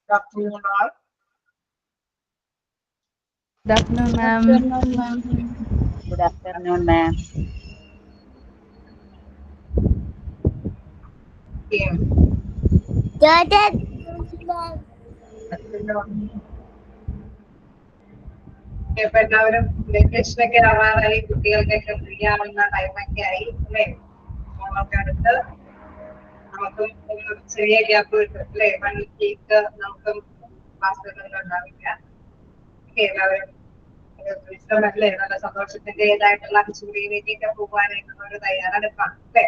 Good afternoon, all. Good afternoon, ma'am. Good afternoon, ma'am. Okay. ഇപ്പൊ എല്ലാവരും വെക്കേഷനൊക്കെ ആവാറായി, കുട്ടികൾക്കൊക്കെ ഫ്രീ ആവുന്ന ടൈമൊക്കെ ആയി അല്ലേ? നമുക്ക് അടുത്ത് നമുക്കും ഒരു ചെറിയ ഗ്യാപ്പ് കിട്ടും അല്ലേ? 1 വീക്ക് നമുക്കും ക്ലാസ്സുകളൊന്നും ഉണ്ടാവില്ല. എല്ലാവരും വിശ്രമല്ലേ, നല്ല സന്തോഷത്തിന്റേതായിട്ടുള്ള ചൂടിയിലേക്കൊക്കെ പോകാനായിട്ടുള്ള ഒരു തയ്യാറെടുപ്പാണ് അല്ലേ?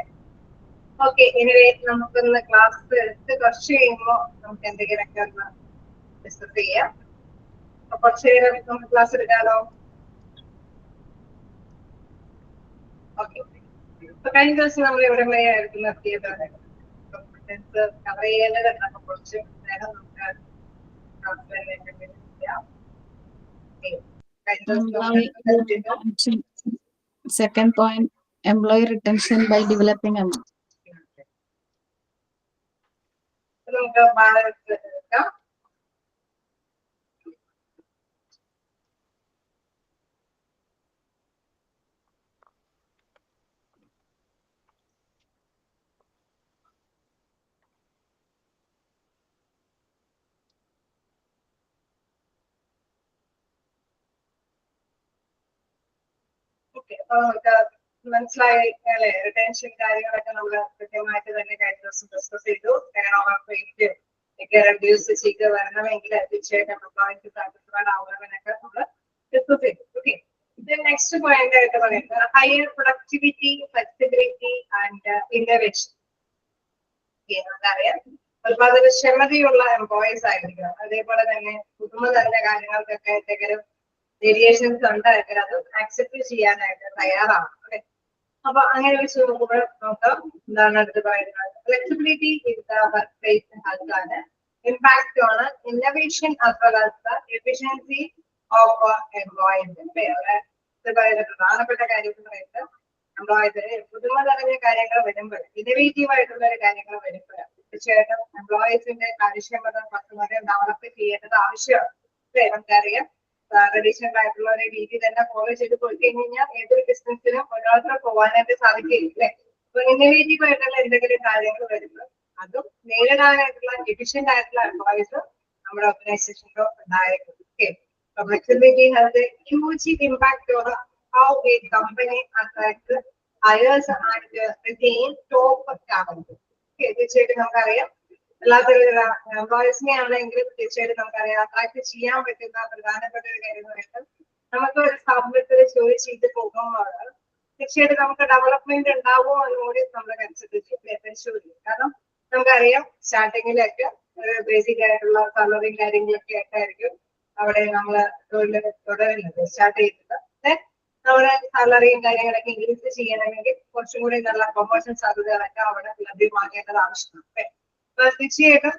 ഓക്കെ, എനിവേ നമുക്കൊന്ന് ക്ലാസ് എടുത്ത് കുറച്ച് കഴിയുമ്പോൾ നമുക്ക് എന്തെങ്കിലുമൊക്കെ ഒന്ന് ഡിസ്കസ് ചെയ്യാം. അപ്പൊ കുറച്ച് നേരം നമുക്ക് ക്ലാസ് എടുക്കാലോ? ഓക്കെ. ഇപ്പൊ കഴിഞ്ഞ ദിവസം നമ്മൾ എവിടെ വരെയായിരുന്നു നിർത്തിയത്? കവർ ചെയ്യേണ്ടതുണ്ട്. അപ്പൊ കുറച്ച് നേരം നമുക്ക് Second point, employee retention by developing employees. നമുക്ക് ഭാഗത്ത് എടുക്കാം. ഓക്കെ, അപ്പൊ നമുക്ക് മനസ്സിലായി അല്ലെ? റിട്ടൻഷൻ കാര്യങ്ങളൊക്കെ നമ്മൾ കൃത്യമായിട്ട് തന്നെ കഴിഞ്ഞ ദിവസം ഡിസ്കസ് ചെയ്തു. റെഡ്യൂസ് ചെയ്ത് വരണമെങ്കിൽ തീർച്ചയായിട്ടും എംപ്ലോയിക്ക് സാറ്റിസ്ഫൈഡ് ആവുന്നതിനൊക്കെ നമ്മൾ ഡിസ്കസ് ചെയ്തു. ഓക്കെ, ഇത് നെക്സ്റ്റ് പോയിന്റ് ആയിട്ട് പറയുന്നത് higher productivity, flexibility and innovation. നമുക്കറിയാം, ഉത്പാദനക്ഷമതയുള്ള എംപ്ലോയീസ് ആയിരിക്കണം. അതേപോലെ തന്നെ പുതുമ കാര്യങ്ങൾക്കൊക്കെ എന്തെങ്കിലും വേരിയേഷൻസ് ഉണ്ടായിരിക്കും, അത് ആക്സെപ്റ്റ് ചെയ്യാനായിട്ട് തയ്യാറാണ്. അല്ലെ? അപ്പൊ അങ്ങനെ വെച്ച് നോക്കുമ്പോൾ നമുക്ക് എന്താണ് അടുത്ത് പറയുന്നത്? Flexibility is the work place health, impact on innovation as well as the efficiency of employment. ഇത് പറയുന്ന പ്രധാനപ്പെട്ട കാര്യം എന്ന് പറയുന്നത് എംപ്ലോയീസിന് പുതുമ നിറഞ്ഞ കാര്യങ്ങൾ വരുമ്പോൾ, ഇന്നോവേറ്റീവ് ആയിട്ടുള്ള കാര്യങ്ങൾ വരുമ്പോൾ തീർച്ചയായിട്ടും എംപ്ലോയീസിന്റെ കാര്യക്ഷമത കുറച്ചുകൂടെ ഡെവലപ്പ് ചെയ്യേണ്ടത് ആവശ്യമാണ്. അല്ലെ? നമുക്കറിയാം, ട്രഡീഷണൽ ആയിട്ടുള്ള ഒരു രീതി തന്നെ ഫോളോ ചെയ്ത് പോയി കഴിഞ്ഞാൽ ഏതൊരു ബിസിനസ്സിനും മുന്നോട്ട് പോകാനായിട്ട് സാധിക്കില്ല. അല്ലെ? അപ്പൊ ഇന്നോവേറ്റീവ് ആയിട്ടുള്ള എന്തെങ്കിലും കാര്യങ്ങൾ വരുമ്പോൾ അതും നേരിടാനായിട്ടുള്ള എഫിഷ്യന്റ് ആയിട്ടുള്ള എംപ്ലോയീസ് നമ്മുടെ ഓർഗനൈസേഷനിലോ ഉണ്ടായിരിക്കും. Okay, flexibility has A huge impact on how A company attract hires and retain top talent. തീർച്ചയായിട്ടും നമുക്കറിയാം, എല്ലാത്തരം എംപ്ലോയീസിനെ ആണെങ്കിലും തീർച്ചയായിട്ടും നമുക്കറിയാം അട്രാക്ട് ചെയ്യാൻ പറ്റുന്ന പ്രധാനപ്പെട്ട ഒരു കാര്യം എന്ന് പറയുന്നത് നമുക്ക് ഒരു സ്ഥാപനത്തിൽ ജോലി ചെയ്ത് പോകുമ്പോൾ തീർച്ചയായിട്ടും നമുക്ക് ഡെവലപ്മെന്റ് ഉണ്ടാവുമോ എന്നുകൂടി നമ്മൾ പരിശോധിക്കും. കാരണം നമുക്കറിയാം, സ്റ്റാർട്ടിങ്ങിലൊക്കെ ബേസിക് ആയിട്ടുള്ള സാലറിയും കാര്യങ്ങളൊക്കെ ആയിട്ടായിരിക്കും അവിടെ നമ്മള് തുടരുന്നത്, സ്റ്റാർട്ട് ചെയ്യുന്നത്. നമ്മുടെ സാലറിയും കാര്യങ്ങളൊക്കെ ഇൻക്രീസ് ചെയ്യണമെങ്കിൽ കുറച്ചും കൂടി നല്ല പ്രൊമോഷൻ സാധ്യതകളൊക്കെ അവിടെ ലഭ്യമാക്കേണ്ടത് ആവശ്യമാണ്. തീർച്ചയായിട്ടും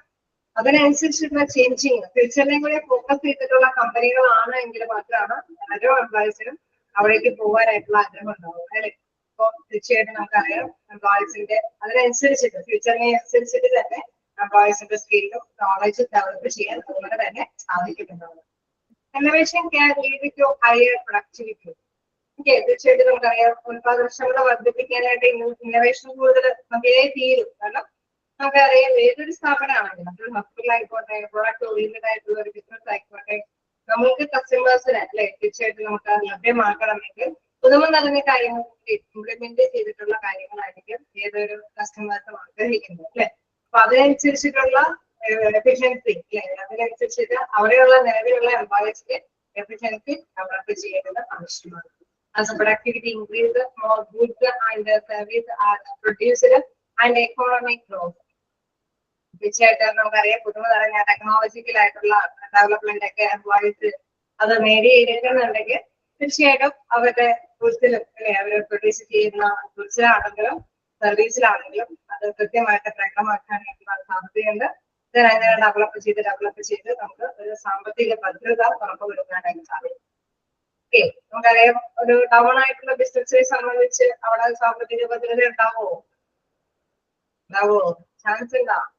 അതിനനുസരിച്ചുള്ള ചേഞ്ചിങ് ഫ്യൂച്ചറിനെ കൂടി ഫോക്കസ് ചെയ്തിട്ടുള്ള കമ്പനികളാണ് എങ്കിൽ മാത്രമാണ് ഓരോ എംപ്ലോയീസിനും അവിടേക്ക് പോകാനായിട്ടുള്ള ആഗ്രഹം ഉണ്ടാവും. അല്ലെ? അപ്പൊ തീർച്ചയായിട്ടും നമുക്കറിയാം, എംപ്ലോയീസിന്റെ അതിനനുസരിച്ചിട്ട് ഫ്യൂച്ചറിനെ അനുസരിച്ചിട്ട് തന്നെ എംപ്ലോയീസിന്റെ സ്കില്ലും നോളജും ഡെവലപ്പ് ചെയ്യാൻ അതുപോലെ തന്നെ സാധിക്കുന്നുണ്ടാവും. Innovation can lead to higher productivity. തീർച്ചയായിട്ടും നമുക്കറിയാം, ഉത്പാദനക്ഷമത വർദ്ധിപ്പിക്കാനായിട്ട് ഇന്നോവേഷൻ കൂടുതൽ നമുക്കേ തീരും. കാരണം നമുക്കറിയാം, ഏതൊരു സ്ഥാപനമാണെങ്കിലും അതൊരു ഹോസ്പിറ്റൽ ആയിക്കോട്ടെ, പ്രൊഡക്റ്റ് ഓറിയന്റഡ് ആയിട്ടുള്ള ഒരു ബിസിനസ് ആയിക്കോട്ടെ, നമുക്ക് കസ്റ്റമേഴ്സിന് അല്ലെ തീർച്ചയായിട്ടും നമുക്ക് ലഭ്യമാക്കണമെങ്കിൽ പുതുമ നിറഞ്ഞ കാര്യങ്ങൾ ഇംപ്ലിമെന്റ് ചെയ്തിട്ടുള്ള കാര്യങ്ങളായിരിക്കും ഏതൊരു കസ്റ്റമേഴ്സും ആഗ്രഹിക്കുന്നത്. അല്ലെ? അപ്പൊ അതിനനുസരിച്ചിട്ടുള്ള എഫിഷ്യൻസി അല്ലെ, അതിനനുസരിച്ചിട്ട് അവിടെയുള്ള നിലവിലുള്ള എംപ്ലോയീസിന്റെ എഫിഷ്യൻസി ഡെവലപ്പ് ചെയ്യേണ്ടത് ആവശ്യമാണ്. As the productivity increases, more goods and services are produced and economic growth. തീർച്ചയായിട്ടും നമുക്കറിയാം, പുതുമ നിറഞ്ഞ ടെക്നോളജിക്കൽ ആയിട്ടുള്ള ഡെവലപ്മെന്റ് ഒക്കെ എംപ്ലോയീസ് അത് നേടിയെടുക്കുന്നുണ്ടെങ്കിൽ തീർച്ചയായിട്ടും അവരുടെ ഗുഡ്സിലും അല്ലെ, അവർ പ്രൊഡ്യൂസ് ചെയ്യുന്ന ഗുഡ്സിലാണെങ്കിലും സർവീസിലാണെങ്കിലും അത് കൃത്യമായിട്ട് പ്രകടമാക്കാനായിട്ടുള്ള സാധ്യതയുണ്ട്. ഇതിനെ ഡെവലപ്പ് ചെയ്ത് നമുക്ക് ഒരു സാമ്പത്തിക ഭദ്രത ഉറപ്പുവരുത്താനായിട്ട് സാധിക്കും. ഓക്കെ, നമുക്കറിയാം, ഒരു ഡൗൺ ആയിട്ടുള്ള ബിസിനസ്സിനെ സംബന്ധിച്ച് അവിടെ സാമ്പത്തിക ഭദ്രത ഉണ്ടാവോ? ചാൻസ് ഉണ്ടാവും.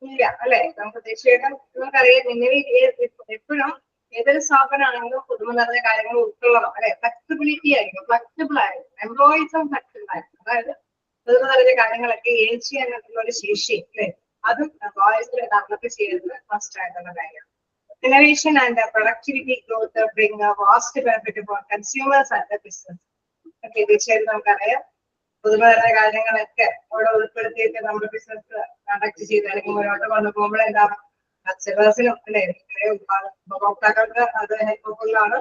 ഇല്ല അല്ലെ? നമുക്ക് തീർച്ചയായിട്ടും നമുക്കറിയാം എപ്പോഴും ഏതൊരു സ്ഥാപനമാണെങ്കിലും പുതുമ നിറഞ്ഞ കാര്യങ്ങൾ ഉൾക്കൊള്ളണം അല്ലെ? ഫ്ലെക്സിബിലിറ്റി ആയിരിക്കും, ഫ്ലെക്സിബിൾ ആയിരിക്കും, എംപ്ലോയീസും ഫ്ലെക്സിബിൾ ആയിരിക്കും. അതായത് പുതുമ നിറഞ്ഞ കാര്യങ്ങളൊക്കെ ഏത് ചെയ്യാനുള്ള ഒരു ശേഷി അല്ലെ, അതും എംപ്ലോയീസിൽ ഡെവലപ്പ് ചെയ്യുന്നത് മസ്റ്റ് ആയിട്ടുള്ള കാര്യമാണ്. Innovation and productivity growth bring a vast benefit for consumers and the business. Okay, തീർച്ചയായിട്ടും നമുക്കറിയാം പുതുമ നിറഞ്ഞ കാര്യങ്ങളൊക്കെ അവിടെ ഉൾപ്പെടുത്തിയിട്ട് നമ്മുടെ ബിസിനസ് കണ്ടക്ട് ചെയ്ത് അല്ലെങ്കിൽ മുന്നോട്ട് കൊണ്ടുപോകുമ്പോൾ എന്താണ് കസ്റ്റമേഴ്സിനും അല്ലെ ഉപഭോക്താക്കൾക്ക് അത് ഹെൽപ്ഫുൾ ആണ്,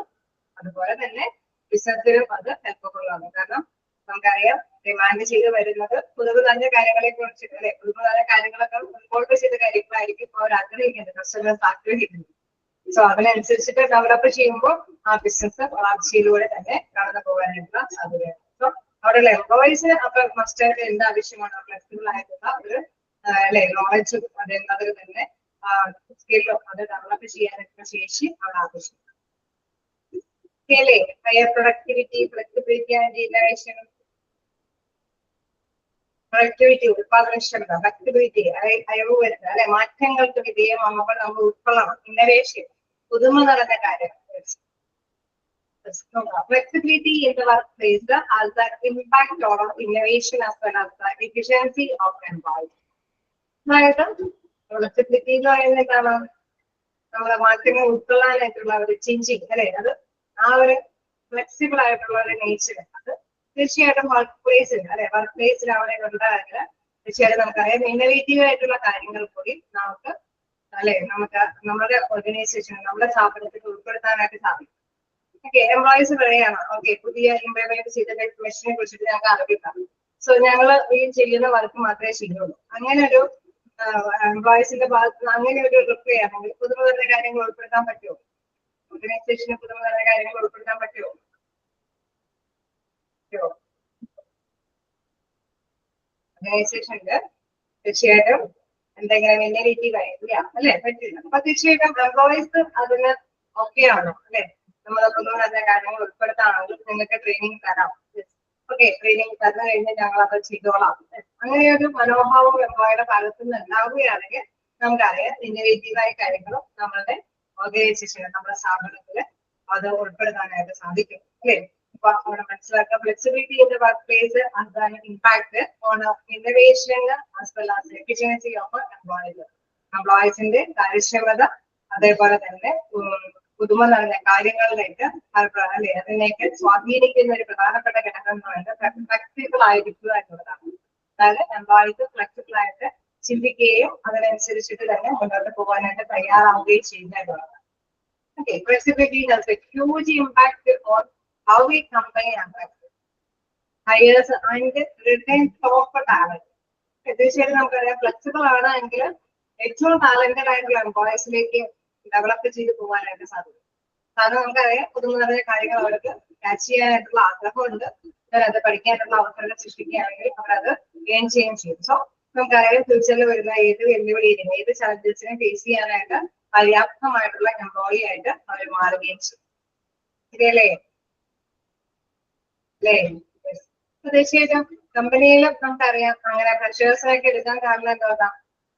അതുപോലെ തന്നെ ബിസിനസ്സിനും അത് ഹെൽപ്ഫുൾ ആണ്. കാരണം നമുക്കറിയാം ഡിമാൻഡ് ചെയ്ത് വരുന്നത് പുതുമ നിറഞ്ഞ കാര്യങ്ങളെ കുറിച്ച് അല്ലെ, പുതുമ നിറഞ്ഞ കാര്യങ്ങളൊക്കെ മുൻപോട്ട് ചെയ്ത കാര്യങ്ങളായിരിക്കും അവർ ആഗ്രഹിക്കുന്നത്, കസ്റ്റമേഴ്സ് ആഗ്രഹിക്കുന്നത്. സോ അതിനനുസരിച്ചിട്ട് ഡെവലപ്പ് ചെയ്യുമ്പോൾ ആ ബിസിനസ് വളർച്ചയിലൂടെ തന്നെ കടന്നു പോകാനായിട്ടുള്ള സാധ്യതയാണ്. സോ അവിടെയുള്ള എംപ്ലോയീസിന് അപ്പൊ മസ്റ്റ് ആയിട്ട് എന്ത് ആവശ്യമാണ്? ഫ്ലെക്സിബിൾ ആയിട്ടുള്ള ഒരു അല്ലെ നോളജും അതിൽ തന്നെ സ്കില്ലും അത് ഡെവലപ്പ് ചെയ്യാനായിട്ടുള്ള ശേഷി അവിടെ ആവശ്യമാണ്. അല്ലേ? Higher productivity, flexibility and innovation. Productivity, ഉത്പാദനക്ഷമത, ഫ്ലെക്സിബിലിറ്റി, അയവ് വരുന്നത് അല്ലെ, മാറ്റങ്ങൾക്ക് വിധേയമാകുമ്പോൾ നമ്മൾ ഉൾക്കൊള്ളണം. ഇന്നോവേഷൻ, പുതുമ നിറഞ്ഞ കാര്യങ്ങൾ. Flexibility in the workplace has the impact on innovation as well as the efficiency of employees. അതായത് ഫ്ലെക്സിബിലിറ്റി എന്ന് പറയുന്നത് എന്താണ്? നമ്മളെ മാറ്റങ്ങൾ ഉൾക്കൊള്ളാനായിട്ടുള്ള ഒരു ചേഞ്ചിങ് അല്ലെ, അത് ആ ഒരു ഫ്ലെക്സിബിൾ ആയിട്ടുള്ള ഒരു നേച്ചർ അത് തീർച്ചയായിട്ടും വർക്ക് പ്ലേസിൽ അല്ലെ, വർക്ക് പ്ലേസിൽ അവിടെ ഉണ്ടാകില്ല. തീർച്ചയായിട്ടും നമുക്കറിയാം ഇന്നോവേറ്റീവ് ആയിട്ടുള്ള കാര്യങ്ങൾ കൂടി നമുക്ക് അല്ലെ നമുക്ക് നമ്മുടെ ഓർഗനൈസേഷൻ നമ്മുടെ സ്ഥാപനത്തിൽ ഉൾപ്പെടുത്താനായിട്ട് സാധിക്കും. ഓക്കെ, എംപ്ലോയീസ് പറയുകയാണ് ഓക്കെ പുതിയ ഇംപ്ലിമെന്റ് ചെയ്ത മെഷീനെ കുറിച്ചിട്ട് ഞങ്ങൾക്ക് അറിയിക്കാം, സോ ഞങ്ങൾ ഈ ചെയ്യുന്ന വർക്ക് മാത്രമേ ചെയ്യുള്ളൂ. അങ്ങനെ ഒരു എംപ്ലോയീസിന്റെ ഭാഗത്ത് അങ്ങനെ ഒരു റിപ്ലൈ ആണെങ്കിൽ പുതുമ നിറഞ്ഞ കാര്യങ്ങൾ ഉൾപ്പെടുത്താൻ പറ്റുമോ? ഓർഗനൈസേഷന് പുതുമ നിറഞ്ഞ കാര്യങ്ങൾ ഉൾപ്പെടുത്താൻ പറ്റുമോ? ഓർഗനൈസേഷനില് തീർച്ചയായിട്ടും എന്തെങ്കിലും ഇന്നോവേറ്റീവ് ആയിട്ടില്ല അല്ലെ, പറ്റില്ല. അപ്പൊ തീർച്ചയായിട്ടും എംപ്ലോയീസ് അതിന് ഓക്കെ ആണോ അല്ലെ, നമ്മളൊന്നും നല്ല കാര്യങ്ങൾ ഉൾപ്പെടുത്താണെങ്കിൽ നിങ്ങൾക്ക് ട്രെയിനിങ് തരാം, ഓക്കെ ട്രെയിനിങ് തന്നു കഴിഞ്ഞാൽ ഞങ്ങൾ അത് ചെയ്തോളാം. അങ്ങനെ ഒരു മനോഭാവം എംപ്ലോയിയുടെ ഭാഗത്ത് നിന്ന് ഉണ്ടാവുകയാണെങ്കിൽ നമുക്കറിയാം ഇന്നോവേറ്റീവായ കാര്യങ്ങളും നമ്മളുടെ ഓർഗനൈസേഷന് നമ്മുടെ സ്ഥാപനത്തില് അത് ഉൾപ്പെടുത്താനായിട്ട് സാധിക്കും അല്ലേ. അപ്പൊ അവിടെ മനസ്സിലാക്കുക flexibility in the work place അതാണ് impact on innovation as well as efficiency of എംപ്ലോയീസിന്റെ കാര്യക്ഷമത, അതേപോലെ തന്നെ പുതുമ നിറഞ്ഞ കാര്യങ്ങളിലേക്ക് അല്ലെ അതിലേക്ക് സ്വാധീനിക്കുന്ന ഒരു പ്രധാനപ്പെട്ട ഘടകം എന്ന് പറയുന്നത് ഫ്ലെക്സിബിൾ ആയിരിക്കുക എന്നുള്ളതാണ്. അതായത് എംപ്ലോയീസ് ഫ്ലെക്സിബിൾ ആയിട്ട് ചിന്തിക്കുകയും അതിനനുസരിച്ചിട്ട് തന്നെ മുന്നോട്ട് പോകാനായിട്ട് തയ്യാറാവുകയും ചെയ്യുക എന്നുള്ളതാണ്. Okay, flexibility has a huge impact on how we combine employees, hires and retain top talent. തീർച്ചയായിട്ടും നമുക്കറിയാം ഫ്ലെക്സിബിൾ ആണ് എങ്കിൽ ഏറ്റവും ടാലന്റഡ് ആയിട്ടുള്ള എംപ്ലോയീസിലേക്ക് ഡെവലപ്പ് ചെയ്ത് പോകാനായിട്ട് സാധിക്കും. കാരണം നമുക്കറിയാം പുതുമ നിറഞ്ഞ കാര്യങ്ങൾ അവർക്ക് ക്യാച്ച് ചെയ്യാനായിട്ടുള്ള ആഗ്രഹമുണ്ട്, അത് പഠിക്കാനുള്ള അവസരങ്ങൾ സൃഷ്ടിക്കുകയാണെങ്കിൽ അവരത് ഗെയിൻ ചെയ്യുകയും ചെയ്യും. സോ നമുക്കറിയാം ഫ്യൂച്ചറിൽ വരുന്ന ഏത് വെല്ലുവിളിയും ഏത് ചലഞ്ചസിനെ ഫേസ് ചെയ്യാനായിട്ട് പര്യാപ്തമായിട്ടുള്ള എംപ്ലോയി ആയിട്ട് അവർ മാറുകയും ചെയ്യും. ശരിയല്ലേ? അല്ലേ? തീർച്ചയായിട്ടും കമ്പനിയിലും നമുക്കറിയാം അങ്ങനെ ഫ്രഷേഴ്സിനൊക്കെ എടുക്കാൻ കാരണം എന്താ,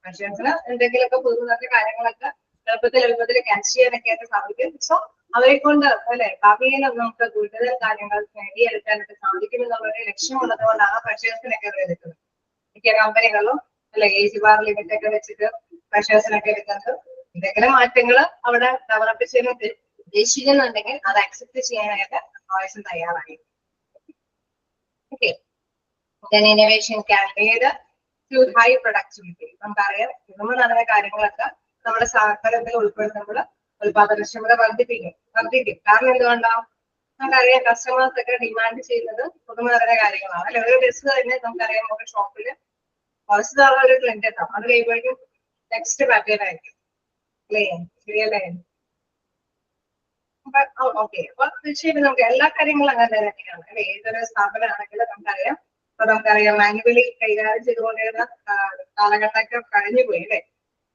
ഫ്രഷേഴ്സിന് എന്തെങ്കിലുമൊക്കെ പുതുതായ കാര്യങ്ങളൊക്കെ എളുപ്പത്തിൽ ക്യാച്ച് ചെയ്യാനൊക്കെ ആയിട്ട് സാധിക്കും. സോ അവരെ കൊണ്ട് അല്ലെ ഭാവിയിൽ നമുക്ക് കൂടുതൽ കാര്യങ്ങൾ നേടിയെടുക്കാനായിട്ട് സാധിക്കും എന്നുള്ളൊരു ലക്ഷ്യമുള്ളത് കൊണ്ടാണ് ഫ്രഷേഴ്സിനൊക്കെ അവർ എടുക്കുന്നത്. മിക്ക കമ്പനികളും അല്ലെ ഏജ് ബാർ ലിമിറ്റ് ഒക്കെ വെച്ചിട്ട് ഫ്രഷേഴ്സിനൊക്കെ എടുക്കുന്നത്. എന്തെങ്കിലും മാറ്റങ്ങൾ അവിടെ ഡെവലപ്പ് ചെയ്യാൻ ഉദ്ദേശിക്കുന്നുണ്ടെങ്കിൽ അത് അക്സെപ്റ്റ് ചെയ്യാനായിട്ട് എംപ്ലോയീസും തയ്യാറായി. Okay, innovation can lead to high productivity. നമുക്കറിയാം നമ്മൾ നടന്ന കാര്യങ്ങളൊക്കെ നമ്മുടെ സ്ഥാപനത്തിൽ ഉൾപ്പെടുത്തുമ്പോൾ ഉത്പാദനക്ഷമത വർദ്ധിപ്പിക്കും. കാരണം എന്തുകൊണ്ടാണ്? നമുക്കറിയാം കസ്റ്റമേഴ്സ് ഒക്കെ ഡിമാൻഡ് ചെയ്യുന്നത് പുതുമ നിറഞ്ഞ കാര്യങ്ങളാണ് അല്ലെ. ഒരു ബസ് തന്നെ നമുക്കറിയാം ഒരു ഷോപ്പില് കുറച്ച് തവണ ഒരു ക്ലിന്റ് എത്താം, അത് കഴിയുമ്പോഴേക്കും നെക്സ്റ്റ് പാറ്റേൺ ആയിരിക്കും അല്ലേ. ശരിയല്ലേ? ഓക്കെ, അപ്പൊ തീർച്ചയായിട്ടും നമുക്ക് എല്ലാ കാര്യങ്ങളും അങ്ങനെ തന്നെയാണ് അല്ലെ. ഏതൊരു സ്ഥാപനമാണെങ്കിലും നമുക്കറിയാം മാനുവലി കൈകാര്യം ചെയ്തുകൊണ്ടിരുന്ന കാലഘട്ടമൊക്കെ കഴിഞ്ഞുപോയി അല്ലെ.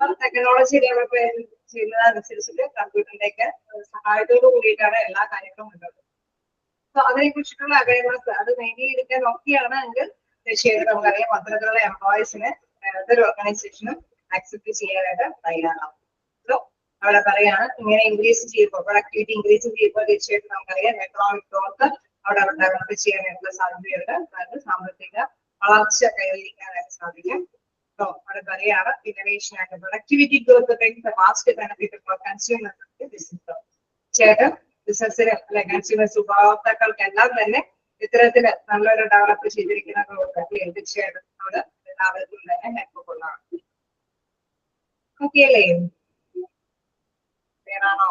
അപ്പൊ ടെക്നോളജി ഡെവലപ്പ് ചെയ്യുന്നതനുസരിച്ചിട്ട് കമ്പ്യൂട്ടറിന്റെ ഒക്കെ സഹായത്തോട് കൂടിയിട്ടാണ് എല്ലാ കാര്യങ്ങളും ഉള്ളത്. അപ്പൊ അതിനെ കുറിച്ചിട്ടുള്ള അവയർനെസ് അത് നേടിയെടുക്കാൻ നോക്കിയാണ് എങ്കിൽ തീർച്ചയായിട്ടും നമുക്കറിയാം അത്തരത്തിലുള്ള എംപ്ലോയീസിന് ഏതൊരു ഓർഗനൈസേഷനും ആക്സെപ്റ്റ് ചെയ്യാനായിട്ട് തയ്യാറാവും. സോ അവിടെ പറയാണ് ഇങ്ങനെ ഇൻക്രീസ് ചെയ്യുമ്പോൾ പ്രൊഡക്ടിവിറ്റി ഇൻക്രീസ് ചെയ്യുമ്പോൾ തീർച്ചയായിട്ടും നമുക്കറിയാം എക്കണോമിക് ഗ്രോത്ത് അവിടെ ഡെവലപ്പ് ചെയ്യാനായിട്ടുള്ള സാധ്യതയുണ്ട്. അതായത് സാമ്പത്തിക വളർച്ച കൈവരിക്കാനായിട്ട് സാധിക്കും. സോ അവിടെ പറയാണ് innovation and productivity growth brings the vast benefit for consumers and business. ചേട്ടൻ ബിസിനസ്സിന് അല്ലെ കൺസ്യൂമേഴ്സ് ഉപഭോക്താക്കൾക്കെല്ലാം തന്നെ ഇത്തരത്തില് നല്ലൊരു ഡെവലപ്പ് ചെയ്തിരിക്കുന്ന ഗ്രോത്ത് തീർച്ചയായിട്ടും അവിടെ എല്ലാവർക്കും തന്നെ ഹെൽപ്ഫുള്ളാണ്. ഓക്കെ അല്ലേ? ആണോ?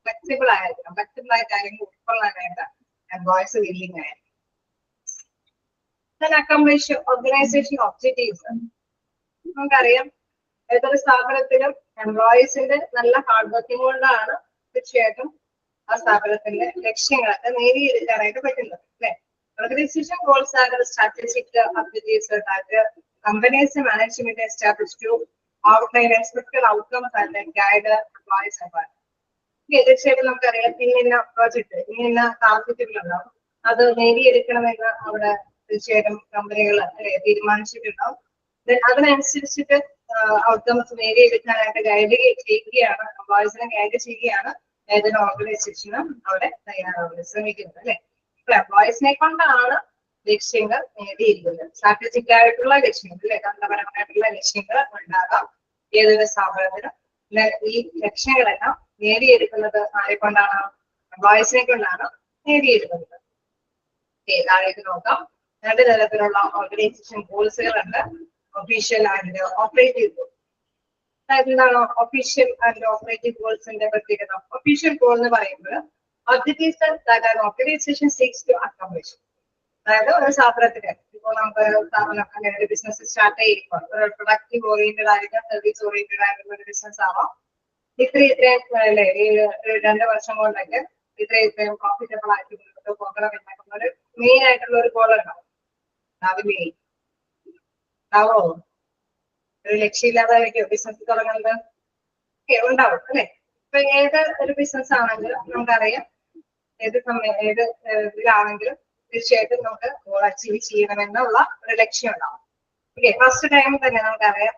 ഫ്ലെക്സിബിൾ ആയിരിക്കണം. ഫ്ലെക്സിബിൾ ആയ കാര്യങ്ങൾ ഉൾക്കൊള്ളാനായിട്ട് എംപ്ലോയീസ് വില്ലിംഗ് ആയിരിക്കും. Accomplish organisation objectives. നമുക്കറിയാം ഏതൊരു സ്ഥാപനത്തിലും എംപ്ലോയീസിന്റെ നല്ല ഹാർഡ് വർക്കിംഗ് കൊണ്ടാണ് തീർച്ചയായിട്ടും ആ സ്ഥാപനത്തിന്റെ ലക്ഷ്യങ്ങളൊക്കെ നേടിയെടുക്കാനായിട്ട് പറ്റുന്നത് അല്ലെ. Organisation goals are strategic objectives that companies management establish to outline expected outcomes and guide employees about. തീർച്ചയായിട്ടും നമുക്കറിയാം ഇന്ന പ്രോജക്ട് ഇന്ന ടാർഗറ്റുകൾ ഉണ്ടാവും. അത് നേടിയെടുക്കണമെന്ന് അവിടെ തീർച്ചയായിട്ടും കമ്പനികൾ അല്ലെ തീരുമാനിച്ചിട്ടുണ്ടാവും. അതിനനുസരിച്ചിട്ട് ഔട്ട്കംസ് നേടിയെടുക്കാനായിട്ട് ഗൈഡ് ചെയ്യുകയാണ്, എംപ്ലോയീസിനെ ഗൈഡ് ചെയ്യുകയാണ് ഏതൊരു ഓർഗനൈസേഷനും അവിടെ തയ്യാറാവുന്നത് ശ്രമിക്കുന്നത് അല്ലെ. ഇപ്പൊ എംപ്ലോയീസിനെ കൊണ്ടാണ് ലക്ഷ്യങ്ങൾ നേടിയിരിക്കുന്നത്. സ്ട്രാറ്റജിക് ആയിട്ടുള്ള ലക്ഷ്യങ്ങൾ അല്ലെ, തന്ത്രപരമായിട്ടുള്ള ലക്ഷ്യങ്ങൾ ഉണ്ടാകാം ഏതൊരു സ്ഥാപനത്തിനും. ഈ ലക്ഷ്യങ്ങളെല്ലാം നേടിയെടുക്കുന്നത് ആരെ കൊണ്ടാണ്? എംപ്ലോയീസിനെ കൊണ്ടാണ് നേടിയെടുക്കുന്നത്. താഴേക്ക് നോക്കാം. രണ്ട് തരത്തിലുള്ള ഓർഗനൈസേഷൻ ഗോൾസുകളുണ്ട്, ഒഫീഷ്യൽ ആൻഡ് ഓപ്പറേറ്റീവ് ഗോൾ. എന്താണ് ഒഫീഷ്യൽ ആൻഡ് ഓപ്പറേറ്റീവ് ഗോൾസിന്റെ പ്രത്യേകത? ഒഫീഷ്യൽ ഗോൾ എന്ന് പറയുമ്പോൾ objectives that an organisation seeks to accomplish. അതായത് ഒരു സ്ഥാപനത്തിന് ഇപ്പോൾ നമുക്ക് സ്ഥാപനം അങ്ങനെ ഒരു ബിസിനസ് സ്റ്റാർട്ട് ചെയ്യുമ്പോൾ ഒരു പ്രൊഡക്റ്റീവ് ഓറിയന്റഡ് ആയിരിക്കാം, സർവീസ് ഓറിയന്റഡ് ആയിട്ടുള്ള ഒരു ബിസിനസ് ആവാം. ഇത്രയും അല്ലെ 2 വർഷം കൊണ്ടൊക്കെ ഇത്രയും പ്രോഫിറ്റബിൾ ആയിട്ട് മുന്നോട്ട് പോകണം എന്നൊക്കെ ഒരു മെയിൻ ആയിട്ടുള്ള ഒരു ഗോൾ ഉണ്ടാവും. ഉണ്ടാവില്ലേ? ഉണ്ടാവോ? ഒരു ലക്ഷ്യമില്ലാതായിരിക്കും ബിസിനസ് തുടങ്ങുന്നത്. ഉണ്ടാവും അല്ലെ. ഇപ്പൊ ഏത് ഒരു ബിസിനസ് ആണെങ്കിലും നമുക്കറിയാം ഏത് ഇതിലാണെങ്കിലും തീർച്ചയായിട്ടും നമുക്ക് ഗോൾ അച്ചീവ് ചെയ്യണമെന്നുള്ള ഒരു ലക്ഷ്യം ഉണ്ടാവും. ഓക്കെ, ഫസ്റ്റ് ടൈമിൽ തന്നെ നമുക്കറിയാം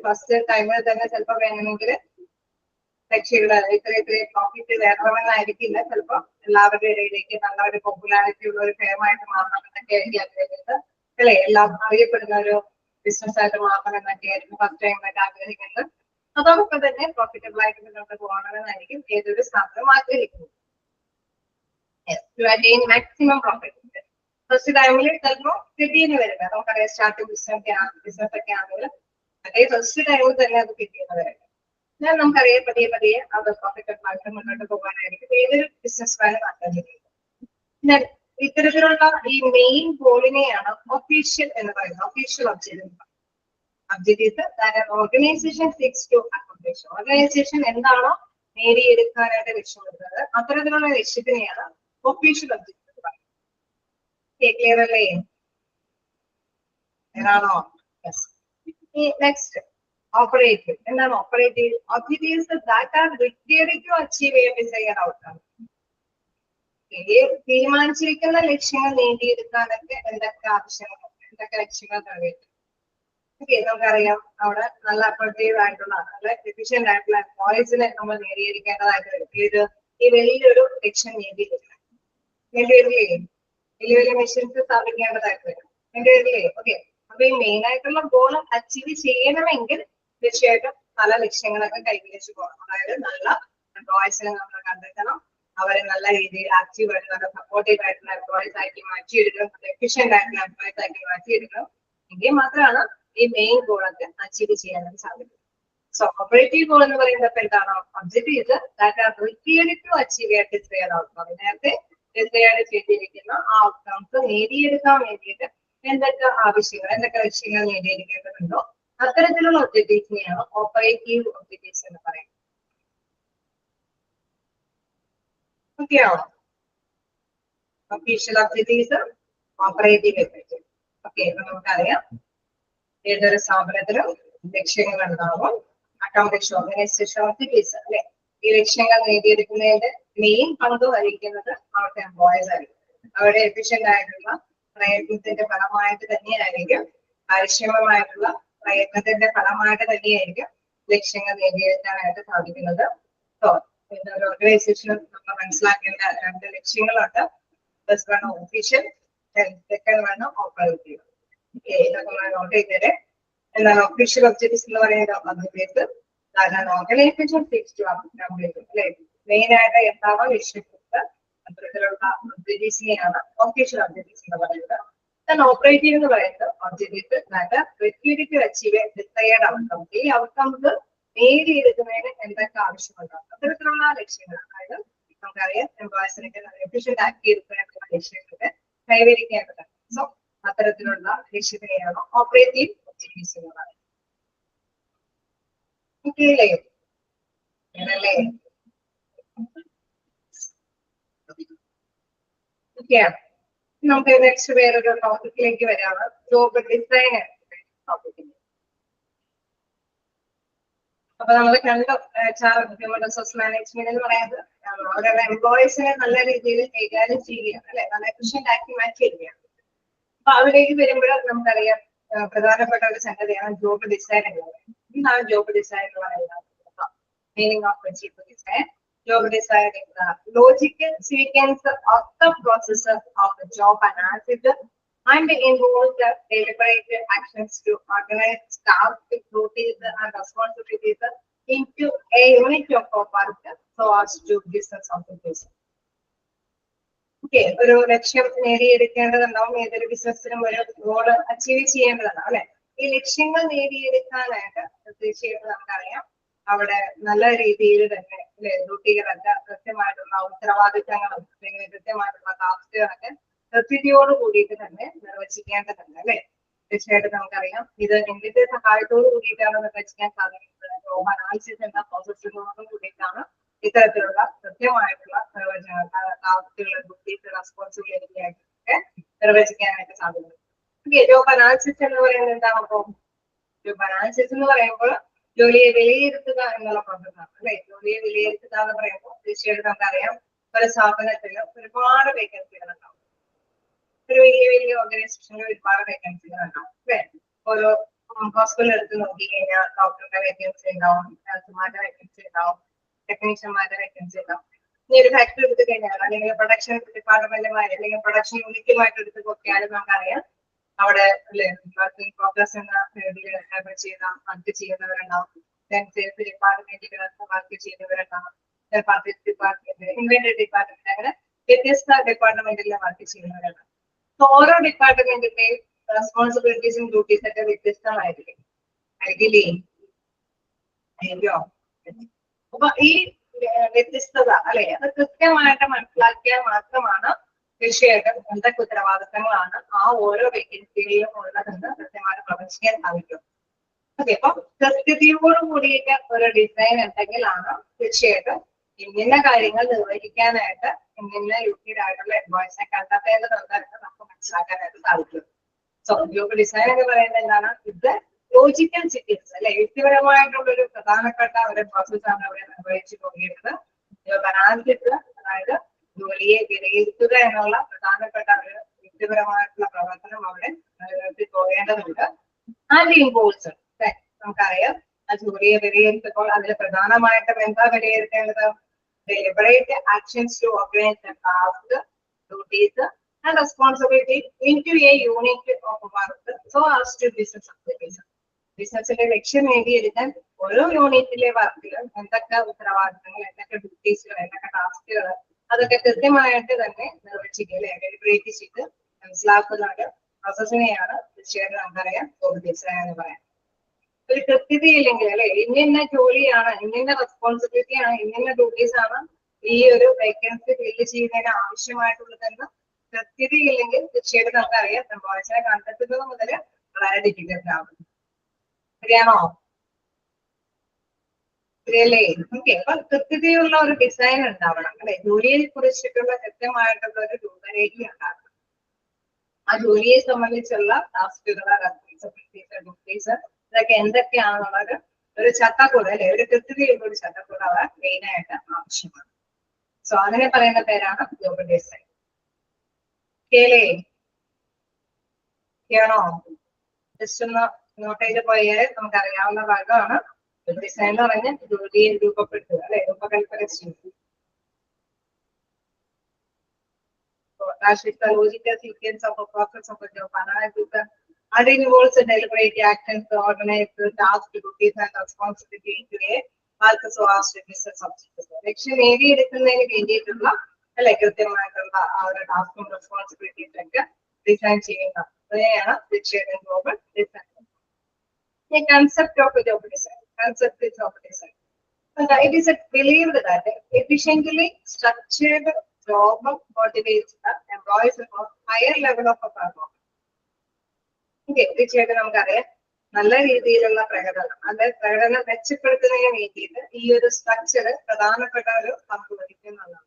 ഫസ്റ്റ് ടൈമിൽ തന്നെ ചിലപ്പോൾ വേണമെങ്കിൽ ലക്ഷ്യങ്ങള് ഇത്രയും പ്രോഫിറ്റ് വേണമെന്നായിരിക്കില്ല. ചിലപ്പോൾ എല്ലാവരുടെ ഇടയിലേക്ക് നല്ല ഒരു പോപ്പുലാരിറ്റി ഉള്ള ഒരു ഫെയമായിട്ട് മാറണമെന്നൊക്കെ ആയിരിക്കും ആഗ്രഹിക്കുന്നത് അല്ലെ. എല്ലാം അറിയപ്പെടുന്ന ഒരു ബിസിനസ് ആയിട്ട് മാറണമെന്നൊക്കെ ആയിരിക്കും ഫസ്റ്റ് ടൈമായിട്ട് ആഗ്രഹിക്കുന്നത്. അതോടൊപ്പം തന്നെ പ്രോഫിറ്റബിൾ ആയിട്ട് മുന്നോട്ട് പോകണമെന്നായിരിക്കും ഏതൊരു സ്ഥാപനം ആഗ്രഹിക്കുന്നത്. മാക്സിമം പ്രോഫിറ്റ് ഫസ്റ്റ് ടൈമിൽ ചിലപ്പോൾ കിട്ടിയെന്ന് വരില്ല. നമുക്കറിയാം സ്റ്റാർട്ടിംഗ് ബിസിനസ് ഒക്കെ ആണെങ്കിലും അതേ ഫസ്റ്റ് ടൈമിൽ തന്നെ അത് കിട്ടിയെന്ന് വരില്ല. ഞാൻ നമുക്കറിയാം പതിയെ അത് പ്രോഫിറ്റബിൾ ആയിട്ട് മുന്നോട്ട് പോകാനായിരിക്കും ഏതൊരു ബിസിനസ്മാനും ആഗ്രഹിക്കുന്നത്. ഇത്തരത്തിലുള്ള ഈ മെയിൻ ഗോളിനെയാണ് ഒഫീഷ്യൽ എന്ന് പറയുന്നത്. Official objectives organisation seeks to accomplish. Organisation എന്താണോ നേടിയെടുക്കാനായിട്ട് ലക്ഷ്യമിടുന്നത് അത്തരത്തിലുള്ള ലക്ഷ്യത്തിനെയാണ് ഒഫീഷ്യൽ ഒബ്ജക്റ്റീവ് എന്ന് പറയുന്നത്. ക്ലിയർ അല്ലേ? ആണോ? Next operative. എന്താണ് operative? Objectives that are required to achieve a desired outcome. തീരുമാനിച്ചിരിക്കുന്ന ലക്ഷ്യങ്ങൾ നേടിയെടുക്കാനൊക്കെ എന്തൊക്കെ ആവശ്യങ്ങളുണ്ട്, എന്തൊക്കെ ലക്ഷ്യങ്ങൾ നിറവേറ്റും. ഓക്കെ, നമുക്കറിയാം അവിടെ നല്ല അപ്രൊഡക്റ്റീവ് ആയിട്ടുള്ള നല്ല എഫിഷ്യന്റ് ആയിട്ടുള്ള എംപ്ലോയീസിനെ നമ്മൾ നേടിയെടുക്കേണ്ടതായിട്ട് വരും. ഈ വലിയൊരു ലക്ഷ്യം നേടിയെടുക്കണം വേണ്ടി വരില്ലേ? വലിയ മെഷീൻസ് സ്ഥാപിക്കേണ്ടതായിട്ട് വരും വേണ്ടി വരില്ലേ? ഓക്കെ, അപ്പൊ ഈ മെയിൻ ആയിട്ടുള്ള ഗോൾ അച്ചീവ് ചെയ്യണമെങ്കിൽ തീർച്ചയായിട്ടും പല ലക്ഷ്യങ്ങളൊക്കെ കൈവരിച്ചു പോകണം. അതായത് നല്ല എംപ്ലോയീസിനെ നമ്മൾ കണ്ടെത്തണം, അവരെ നല്ല രീതിയിൽ ആക്റ്റീവ് ആയിട്ട് നല്ല സപ്പോർട്ടീവ് ആയിട്ടുള്ള എംപ്ലോയീസ് ആക്കി മാറ്റിയെടുക്കണം, എഫിഷ്യന്റ് ആയിട്ടുള്ള എംപ്ലോയീസ് ആക്കി മാറ്റിയെടുക്കണം. എങ്കിൽ മാത്രമാണ് ഈ മെയിൻ ഗോളൊക്കെ അച്ചീവ് ചെയ്യാനായിട്ട് സാധിക്കും. സോ ഓപ്പറേറ്റീവ് ഗോൾ എന്ന് പറയുന്നത് എന്താണ്? Objectives that are required to achieve a desired outcome. നേരത്തെ ഡിസൈർഡ് ചെയ്തിരിക്കുന്ന ആ ഔട്ട്കംസ് നേടിയെടുക്കാൻ വേണ്ടിയിട്ട് എന്തൊക്കെ ആവശ്യങ്ങൾ, എന്തൊക്കെ ലക്ഷ്യങ്ങൾ നേടിയെടുക്കേണ്ടതുണ്ടോ അത്തരത്തിലുള്ള ഒബ്ജക്റ്റീവ്സിനെയാണ് ഓപ്പറേറ്റീവ് ഒബ്ജക്റ്റീവ്സ് എന്ന് പറയുന്നത്. ഓക്കെയാണോ? Official objectives, operative objective. Okay, നമുക്കറിയാം ഏതൊരു സ്ഥാപനത്തിലും ലക്ഷ്യങ്ങൾ ഉണ്ടാവും. അക്കംപ്ലിഷ് ഓർഗനൈസേഷൻ ഒബ്ജക്റ്റീവ്സ് അല്ലെ. ഈ ലക്ഷ്യങ്ങൾ നേടിയെടുക്കുന്നതിന്റെ മെയിൻ പങ്ക് വഹിക്കുന്നത് അവരുടെ എംപ്ലോയീസ് ആയിരിക്കും. അവരുടെ എഫിഷ്യന്റ് ആയിട്ടുള്ള പ്രയത്നത്തിന്റെ ഫലമായിട്ട് തന്നെയായിരിക്കും കാര്യക്ഷമമായിട്ടുള്ള പ്രയത്നത്തിന്റെ ഫലമായിട്ട് തന്നെയായിരിക്കും ലക്ഷ്യങ്ങൾ നേടിയെടുക്കാനായിട്ട് സാധിക്കുന്നത്. സോ ഒരു ഓർഗനൈസേഷൻ നമ്മൾ മനസ്സിലാക്കേണ്ട 2 ലക്ഷ്യങ്ങളുണ്ട്. First one official, second one operative. ഇതൊക്കെ നോട്ട് ചെയ്തേരെ. എന്താണ് ഒഫീഷ്യൽ ഒബ്ജക്റ്റീവ്സ് എന്ന് പറയുന്നത്? ഒബ്ജക്റ്റീവ്സ് ഓർഗനൈസേഷൻ അല്ലെ മെയിൻ ആയിട്ട് എന്താണോ ലക്ഷ്യമിട്ട് അത്തരത്തിലുള്ള ഒബ്ജക്റ്റീവ്സിനെയാണ് ഒഫീഷ്യൽ ഒബ്ജക്റ്റീവ്സ് എന്ന് പറയുന്നത്. ഓപ്പറേറ്റീവ് എന്ന് പറയുന്നത് objectives to achieve a desired outcome. ഈ ഔട്ട്കംസ് നേടിയെടുക്കുന്നതിന് എന്തൊക്കെ ആവശ്യമുണ്ടോ അത്തരത്തിലുള്ള ലക്ഷ്യങ്ങൾ. അതായത് നമുക്കറിയാം എംപ്ലോയീസിനൊക്കെ എഫിഷ്യന്റ് ആക്കി എടുക്കാനുള്ള ലക്ഷ്യങ്ങളൊക്കെ കൈവരിക്കേണ്ടതാണ്. സോ അത്തരത്തിലുള്ള ലക്ഷ്യത്തെയാണ് ഓപ്പറേറ്റീവ് ഒബ്ജക്റ്റീവ്സ് എന്ന് പറയുന്നത്. ഓക്കെയല്ലേ? അങ്ങനല്ലേ? ഓക്കെയാണ്. നമുക്ക് നെക്സ്റ്റ് വേറൊരു ടോപ്പിക്കിലേക്ക് വരാണ്. ജോബ് ഡിസൈൻ ടോപ്പിക്കിൽ. അപ്പൊ നമ്മൾ കണ്ടു ഹ്യൂമൻ റിസോഴ്സ് മാനേജ്മെന്റ് എന്ന് പറയുന്നത് അവരുടെ എംപ്ലോയീസിനെ നല്ല രീതിയിൽ കൈകാര്യം ചെയ്യുകയാണ് അല്ലെ, നല്ല എഫിഷ്യന്റ് ആക്കി മാറ്റിയിരിക്കുകയാണ്. അപ്പൊ അതിലേക്ക് വരുമ്പോൾ നമുക്കറിയാം പ്രധാനപ്പെട്ട ഒരു സംഗതിയാണ് ജോബ് ഡിസൈൻ എന്ന് പറയുന്നത്. എന്താണ് ജോബ് ഡിസൈൻ എന്ന് പറയുന്നത്? Meaning of job design. Job design is the logical sequence of the processes of the job analysis and involves the deliberate actions to organize tasks, duties and responsibilities into a unit of work so as to business objectives. Okay, ഒരു ലക്ഷ്യം നേടിയെടുക്കേണ്ടതുണ്ടാവും. ഏതൊരു ബിസിനസ്സിനും ഒരു goal achieve ചെയ്യേണ്ടതാണ് അല്ലെ. ഈ ലക്ഷ്യങ്ങൾ നേടിയെടുക്കാനായിട്ട് തീർച്ചയായിട്ടും നമുക്കറിയാം അവിടെ നല്ല രീതിയിൽ തന്നെ ഡ്യൂട്ടികളൊക്കെ കൃത്യമായിട്ടുള്ള ഉത്തരവാദിത്തങ്ങളും അല്ലെങ്കിൽ കൃത്യമായിട്ടുള്ള ടാസ്കുകളൊക്കെ കൃത്യതയോട് കൂടിയിട്ട് തന്നെ നിർവചിക്കേണ്ടതുണ്ട് അല്ലെ. തീർച്ചയായിട്ടും നമുക്കറിയാം ഇത് എന്തിന്റെ സഹായത്തോട് കൂടിയിട്ടാണ് നിർവചിക്കാൻ സാധിക്കുന്നത്? ജോബ് അനാലിസിസ് എന്ന പ്രോസസ്സിനോട് കൂടിയിട്ടാണ് ഇത്തരത്തിലുള്ള കൃത്യമായിട്ടുള്ള നിർവചനങ്ങൾ ടാസ്കുകൾ, ഡ്യൂട്ടീസ്, റെസ്പോൺസിബിലിറ്റി ആയിട്ടൊക്കെ നിർവചിക്കാനായിട്ട് സാധിക്കുന്നത്. ജോബ് അനാലിസിസ് എന്ന് പറയുന്നത് എന്താണ്? അപ്പോൾ ജോബ് അനാലിസിസ് എന്ന് പറയുമ്പോൾ ജോലിയെ വിലയിരുത്തുക എന്നുള്ള പ്രോസസ്സാണ് അല്ലെ. ജോലിയെ വിലയിരുത്തുക എന്ന് പറയുമ്പോൾ തീർച്ചയായിട്ടും നമുക്കറിയാം ഒരു സ്ഥാപനത്തിൽ ഒരുപാട് വേക്കൻസികൾ ഉണ്ടാവും. ഒരു വലിയ ഓർഗനൈസേഷനിൽ ഒരുപാട് വേക്കൻസികൾ ഉണ്ടാവും അല്ലെ. ഓരോ ഹോസ്പിറ്റൽ എടുത്ത് നോക്കി കഴിഞ്ഞാൽ ഡോക്ടറുടെ വേക്കൻസി ഉണ്ടാവും, നഴ്സുമാരുടെ വേക്കൻസി ഉണ്ടാവും, ടെക്നീഷ്യന്മാരുടെ വേക്കൻസി ഉണ്ടാവും. ഇനി ഒരു ഫാക്ടറി എടുത്തു കഴിഞ്ഞാൽ അല്ലെങ്കിൽ പ്രൊഡക്ഷൻ ഡിപ്പാർട്ട്മെന്റുമായി അല്ലെങ്കിൽ പ്രൊഡക്ഷൻ യൂണിറ്റുമായിട്ട് എടുത്ത് നോക്കിയാലും നമുക്കറിയാം അവിടെ അല്ലെ വർക്കിംഗ് പ്രോഗ്രസ് എന്ന വർക്ക് ചെയ്യുന്നവരുണ്ടാവും, സെയിൽസ് ഡിപ്പാർട്ട്മെന്റുകളൊക്കെ വർക്ക് ചെയ്യുന്നവരുണ്ടാവും, പർച്ചേസ് ഡിപ്പാർട്ട്മെന്റ്, ഇൻവെന്ററി ഡിപ്പാർട്ട്മെന്റ്, അങ്ങനെ വ്യത്യസ്ത ഡിപ്പാർട്ട്മെന്റിലെ വർക്ക് ചെയ്യുന്നവരുണ്ടാവും. ഓരോ ഡിപ്പാർട്ട്മെന്റിന്റെയും റെസ്പോൺസിബിലിറ്റീസും ഡ്യൂട്ടീസ് ഒക്കെ വ്യത്യസ്തമായിരിക്കും. അപ്പൊ ഈ വ്യത്യസ്തത അല്ലെ അത് കൃത്യമായിട്ട് മനസ്സിലാക്കിയാൽ മാത്രമാണ് തീർച്ചയായിട്ടും എന്തൊക്കെ ഉത്തരവാദിത്തങ്ങളാണ് ആ ഓരോ വേക്കൻസികളിലും ഉള്ളതെന്ന് കൃത്യമായിട്ട് പ്രവചിക്കാൻ സാധിക്കും. ഓക്കെ, അപ്പൊ കൃത്യതയോട് കൂടിയിട്ട് ഒരു ഡിസൈൻ ഉണ്ടെങ്കിലാണ് തീർച്ചയായിട്ടും ഇന്ന കാര്യങ്ങൾ നിർവഹിക്കാനായിട്ട് ഇന്ന യുക്തിയിലായിട്ടുള്ള എംപ്ലോയീസിനെ കണ്ടെത്തേണ്ടതുണ്ടെന്ന് നമുക്ക് മനസ്സിലാക്കാനായിട്ട് സാധിക്കും. സോ ജോബ് ഡിസൈൻ എന്ന് പറയുന്നത് എന്താണ്? ഇത് ലോജിക്കൽ സീക്വൻസ് അല്ലെ, യുക്തിപരമായിട്ടുള്ള ഒരു പ്രധാനപ്പെട്ട ഒരു പ്രോസസ്സാണ് അവിടെ നിർവഹിച്ചു പോകേണ്ടത്. ജോബ് അനാലിസിസ് അതായത് ജോലിയെ വിലയിരുത്തുക എന്നുള്ള പ്രധാനപ്പെട്ട ഒരു യുക്തിപരമായിട്ടുള്ള പ്രവർത്തനം അവിടെ പോകേണ്ടതുണ്ട്. ആൻഡ് ഇൻവോൾവ്സ് നമുക്കറിയാം ആ ജോലിയെ വിലയിരുത്തുമ്പോൾ അതിൽ പ്രധാനമായിട്ടും എന്താ വിലയിരുത്തേണ്ടത്? Deliberate actions to organise the task, duties and responsibility into a unit of work so as to business objectives. ബിസിനസിന്റെ ലക്ഷ്യം നേടിയെടുക്കാൻ ഓരോ യൂണിറ്റിലെ വർക്കുകൾ എന്തൊക്കെ ഉത്തരവാദിത്തങ്ങൾ, എന്തൊക്കെ ഡ്യൂട്ടീസുകൾ, എന്തൊക്കെ ടാസ്കുകൾ അതൊക്കെ കൃത്യമായിട്ട് തന്നെ നിർവചിക്കുക അല്ലെ, ഡെലിബറേറ്റ് ചെയ്ത് മനസ്സിലാക്കുന്ന ഒരു പ്രോസസ്സിനെയാണ് തീർച്ചയായിട്ടും നമുക്കറിയാം ജോബ് ഡിസൈൻ എന്ന് പറയാം. ഒരു കൃത്യതയില്ലെങ്കിൽ അല്ലെ ഇന്ന ജോലിയാണ്, ഇന്ന റെസ്പോൺസിബിലിറ്റി ആണ്, ഇന്ന ഡ്യൂട്ടീസ് ആണ് ഈ ഒരു വേക്കൻസി ഫില്ല് ചെയ്യുന്നതിന് ആവശ്യമായിട്ടുള്ളതെന്ന് കൃത്യതയില്ലെങ്കിൽ തീർച്ചയായിട്ടും നമുക്കറിയാം എംപ്ലോയീസിനെ കണ്ടെത്തുന്നത് മുതൽ വളരെ ഡിഫിക്കൽട്ട് ആവും. ശരിയാണോ? ശരിയല്ലേ? ഓക്കെ, അപ്പൊ കൃത്യതയുള്ള ഒരു ഡിസൈൻ ഉണ്ടാവണം അല്ലെ. ജോലിയെ കുറിച്ചിട്ടുള്ള കൃത്യമായിട്ടുള്ള ഒരു രൂപരേഖ ഉണ്ടാകണം. ആ ജോലിയെ സംബന്ധിച്ചുള്ള ടാസ്കുകൾ, റെസ്പോൺസിബിലിറ്റീസ്, ഡ്യൂട്ടീസ് ഇതൊക്കെ എന്തൊക്കെയാണെന്നുള്ളത് ഒരു ചട്ടക്കൂട് അല്ലെ, ഒരു കൃത്യതയുള്ള ഒരു ചട്ടക്കൂട് അവ മെയിൻ ആയിട്ട് ആവശ്യമാണ്. സോ അതിനെ പറയുന്ന പേരാണ് ജോബ് ഡിസൈൻ. കേളേ? ജസ്റ്റ് ഒന്ന് നോട്ട് ചെയ്ത് പോയാൽ നമുക്കറിയാവുന്ന ഭാഗമാണ്. ഡിസൈൻ എന്ന് പറഞ്ഞാൽ ജോലിയിൽ രൂപപ്പെടുത്തുക അല്ലെ, രൂപകൽപ്പന ചെയ്യുക. Dash is the logical sequence of a process of a job analysis and involves the deliberate actions to organize the task, duties and responsibility into a also so as to miss a subject. ലക്ഷ്യം നേടിയെടുക്കുന്നതിന് വേണ്ടിയിട്ടുള്ള അല്ലെ കൃത്യമായിട്ടുള്ള ആ ഒരു ടാസ്കും responsibilities ഒക്കെ design ചെയ്യുന്ന അതിനെയാണ് ലക്ഷ്യം job design. The concept of a job design. Concept is job design. And it is believed that efficiently structured job motivates the employees for higher level of performance. Okay, തീർച്ചയായിട്ടും നമുക്കറിയാം നല്ല രീതിയിലുള്ള പ്രകടനം, അത് പ്രകടനം മെച്ചപ്പെടുത്തുന്നതിന് വേണ്ടിയിട്ട് ഈ ഒരു സ്ട്രക്ചർ പ്രധാനപ്പെട്ട ഒരു പങ്ക് വഹിക്കുന്നതാണ്.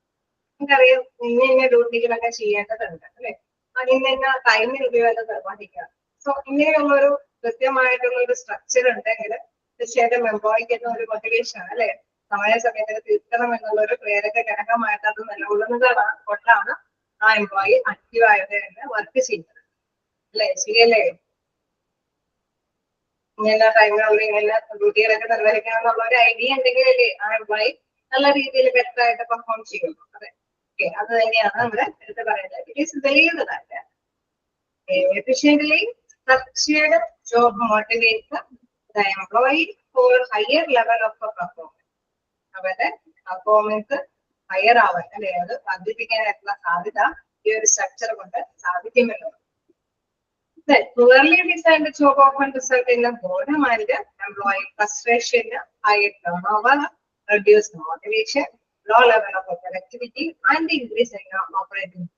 നമുക്കറിയാം ഇന്ന ഡ്യൂട്ടികളൊക്കെ ചെയ്യേണ്ടതുണ്ട് അല്ലെ, ഇന്ന ടൈമിൽ ഉപയോഗം നിർവഹിക്കാം. സോ ഇങ്ങനെയുള്ള ഒരു കൃത്യമായിട്ടുള്ള ഒരു സ്ട്രക്ചർ ഉണ്ടെങ്കിൽ തീർച്ചയായിട്ടും എംപ്ലോയിക്ക് ഒരു മോട്ടിവേഷൻ ആണ് അല്ലെ, സമയസമയത്തിന് തീർക്കണം എന്നുള്ള ഒരു പ്രേരക ഘടകമായിട്ട് അത് നിലകൊള്ളുന്നതാണ്. കൊണ്ടാണ് ആ എംപ്ലോയി ആക്റ്റീവായിട്ട് തന്നെ വർക്ക് ചെയ്യുന്നത് അല്ലെ, ശരിയല്ലേ? ഇങ്ങനെ ടൈമിനുള്ളിൽ ഇങ്ങനെ ഡ്യൂട്ടികളൊക്കെ നിർവഹിക്കണം എന്നുള്ള ഒരു ഐഡിയ ഉണ്ടെങ്കിലല്ലേ ആ എംപ്ലോയി നല്ല രീതിയിൽ ബെറ്റർ ആയിട്ട് പെർഫോം ചെയ്യുള്ളൂ. അതെ, ഓക്കെ, അത് തന്നെയാണ് നമ്മുടെ എടുത്ത് പറയുന്നത്. It is believed that efficiently structured job motivates the employee for higher level of performance. അവരുടെ പെർഫോമൻസ് ഹയർ ആവാൻ അല്ലെ, അത് വർദ്ധിപ്പിക്കാനായിട്ടുള്ള സാധ്യത ഈ ഒരു സ്ട്രക്ചർ കൊണ്ട് സാധിക്കുമല്ലോ. Poorly designed job often result in a boredom and employee frustration, high turnover, reduced motivation, low level of productivity, and increase in operating.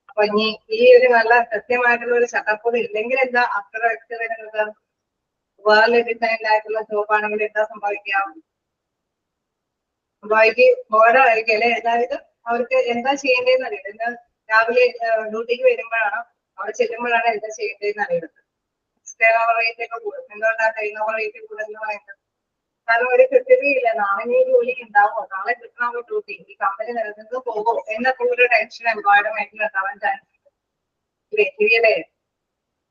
അപ്പൊ ഇനി ഈ ഒരു നല്ല കൃത്യമായിട്ടുള്ള ഒരു സെറ്റപ്പ് ഇല്ലെങ്കിൽ എന്താ അത്ര വ്യക്തി വരുന്നത്? വേറെ ഡിസൈൻഡ് ആയിട്ടുള്ള ജോബ് ആണെങ്കിൽ എന്താ സംഭവിക്കാം? എംപ്ലോയിക്ക് ബോർഡായിരിക്കും അല്ലെ, അതായത് അവർക്ക് എന്താ ചെയ്യേണ്ടതെന്ന് അറിയില്ല. രാവിലെ ഡ്യൂട്ടിക്ക് വരുമ്പോഴാണ്, അവിടെ ചെല്ലുമ്പോഴാണ് എന്താ ചെയ്യേണ്ടതെന്ന് അറിയുന്നത്. ടേൺ ഓവർ റേറ്റ് ഒക്കെ കൂടും. എന്തുകൊണ്ടാണ് ടേൺ ഓവർ റേറ്റ് കൂടുതൽ പറയുന്നത്? കാരണം ഒരു കൃത്യതയില്ല, നാളെ ഈ ജോലി ഉണ്ടാവോ, നാളെ കിട്ടണമോ ഡ്യൂട്ടി, ഈ കമ്പനി നിലനിന്ന് പോകുമോ എന്നൊക്കെ ഒരു ടെൻഷൻ എംപ്ലോയിയുടെ മൈൻഡിൽ ഉണ്ടാവാൻ ചാൻസ് ഇല്ലേ, ശരിയല്ലേ?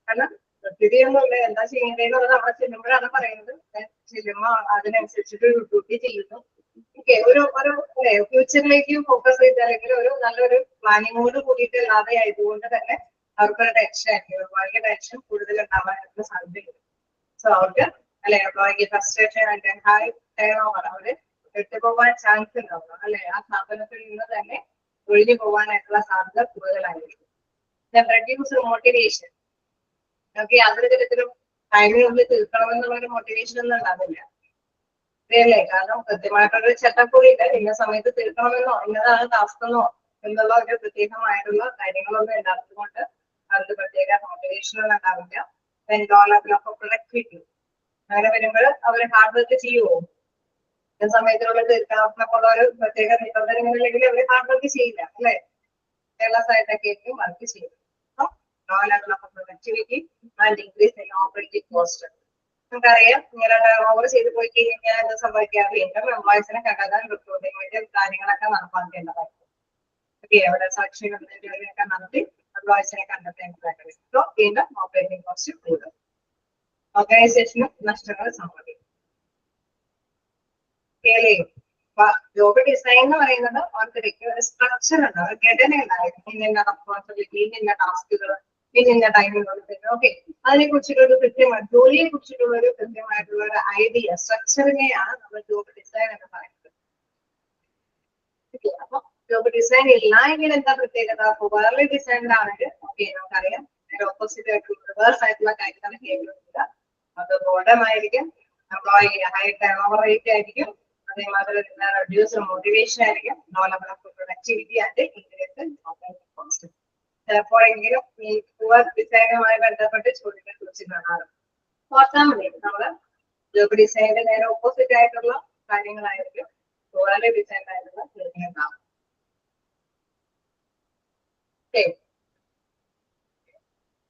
കാരണം കൃത്യതയൊന്നുമില്ല, എന്താ ചെയ്യേണ്ടതെന്നുള്ളത് അവിടെ ചെല്ലുമ്പോഴാണ് പറയുന്നത്. ചെല്ലുമ്പോ അതിനനുസരിച്ചിട്ട് ഒരു ഡ്യൂട്ടി ചെയ്യുന്നു. ഓക്കെ, ഒരു ഫ്യൂച്ചറിലേക്ക് ഫോക്കസ് ചെയ്ത് അല്ലെങ്കിൽ ഒരു നല്ലൊരു പ്ലാനിങ്ങോട് കൂടിയിട്ടല്ലാതെ ആയതുകൊണ്ട് തന്നെ അവർക്കൊരു ടെൻഷൻ ആയിരിക്കും, എംപ്ലോയിക്ക് ടെൻഷൻ കൂടുതൽ ഉണ്ടാവാനുള്ള സാധ്യതയുണ്ട്. സോ അവർക്ക് അല്ലെ എംപ്ലോയിക്ക് frustration and high turnover, അവര് വിട്ടുപോകാൻ ചാൻസ് ഉണ്ടാവും അല്ലെ, ആ സ്ഥാപനത്തിൽ നിന്ന് തന്നെ ഒഴിഞ്ഞു പോകാനായിട്ടുള്ള സാധ്യത കൂടുതലായിരിക്കും. Reduce motivation. ഓക്കെ, അതൊരു തരത്തിലും ടൈമിനുള്ളിൽ തീർക്കണമെന്നുള്ള ഒരു മോട്ടിവേഷൻ ഒന്നും ഉണ്ടാവില്ല അല്ലേ, കാരണം കൃത്യമായിട്ടൊരു ചട്ടക്കൂടിയില്ല, ഇന്ന സമയത്ത് തീർക്കണമെന്നോ ഇന്നതാണ് ടാസ്ക് എന്നോ എന്നുള്ള ഒരു പ്രത്യേകമായിട്ടുള്ള കാര്യങ്ങളൊന്നും ഉണ്ടാകുന്നതുകൊണ്ട് അവർക്ക് പ്രത്യേക മോട്ടിവേഷനൊന്നും ഉണ്ടാവില്ല. പ്രൊഡക്ടിവിറ്റി അങ്ങനെ വരുമ്പോൾ അവർ ഹാർഡ് വർക്ക് ചെയ്യുമോ? സമയത്തിനുള്ളിൽ തീർക്കാവുന്ന ഒരു പ്രത്യേക നിബന്ധനകളില്ലെങ്കിൽ അവർ ഹാർഡ് വർക്ക് ചെയ്യില്ല അല്ലെ, കെയർലെസ് ആയിട്ടൊക്കെ ആയിരിക്കും വർക്ക് ചെയ്യുന്നത്. Productivity and increase in operating cost. നമുക്കറിയാം ഇങ്ങനെ ഓവർ ചെയ്ത് പോയി കഴിഞ്ഞാൽ എന്താ സംഭവിക്കുക? വീണ്ടും എംപ്ലോയീസിനെ കണ്ടെത്താൻ റിക്രൂട്ടിംഗ് കാര്യങ്ങളൊക്കെ നടപ്പാക്കേണ്ടതായിരിക്കും. അവിടെ സാക്ഷികളൊക്കെ നടത്തി എംപ്ലോയീസിനെ കണ്ടെത്തേണ്ടതായിട്ട് വീണ്ടും ഓപ്പറേറ്റിംഗ് കോസ്റ്റ് കൂടും, ഓർഗനൈസേഷന് നഷ്ടങ്ങൾ സംഭവിക്കും. ജോബ് ഡിസൈൻ എന്ന് പറയുന്നത് അവർക്ക് ഒരു സ്ട്രക്ചർ ഉണ്ട്, ഒരു ഘടന ഉണ്ടായിരുന്നു. ഇന്ന റെസ്പോൺസിബിലിറ്റി, ഇന്ന ടാസ്കുകൾ, ഇന്ന ടൈമിനുള്ളിൽ. ഓക്കെ, അതിനെ കുറിച്ചിട്ടൊരു കൃത്യമായ ജോലിയെ കുറിച്ചിട്ടുള്ള ഒരു കൃത്യമായിട്ടുള്ള ഒരു ഐഡിയ സ്ട്രക്ചറിനെയാണ് നമ്മൾ ജോബ് ഡിസൈൻ എന്ന് പറയുന്നത്. അപ്പൊ ജോബ് ഡിസൈൻ ഇല്ല എങ്കിൽ എന്താ പ്രത്യേകത? വേറെ ഡിസൈൻഡ് ആണെങ്കിൽ ഓക്കെ നമുക്കറിയാം ഓപ്പോസിറ്റ് ആയിട്ടുള്ള റിവേഴ്സ് ആയിട്ടുള്ള കാര്യങ്ങൾ ചെയ്യുന്നില്ല. അത് ബോർഡമായിരിക്കും, employee high turnover rate ആയിരിക്കും, അതേമാതിരി റെഡ്യൂസ് മോട്ടിവേഷൻ ആയിരിക്കും, low level of productivity and increase operating cost. ചിലപ്പോഴെങ്കിലും ഈ പുവർ ഡിസൈനുമായി ബന്ധപ്പെട്ട് ചോദ്യങ്ങളെ കുറിച്ച് കാണാറുണ്ട്. ഓർത്താൽ മതി, നമ്മള് ജോബ് ഡിസൈനിന്റെ നേരെ ഓപ്പോസിറ്റ് ആയിട്ടുള്ള കാര്യങ്ങളായിരിക്കും പുവർ ഡിസൈൻ ആയിട്ടുള്ള ചോദ്യങ്ങൾ.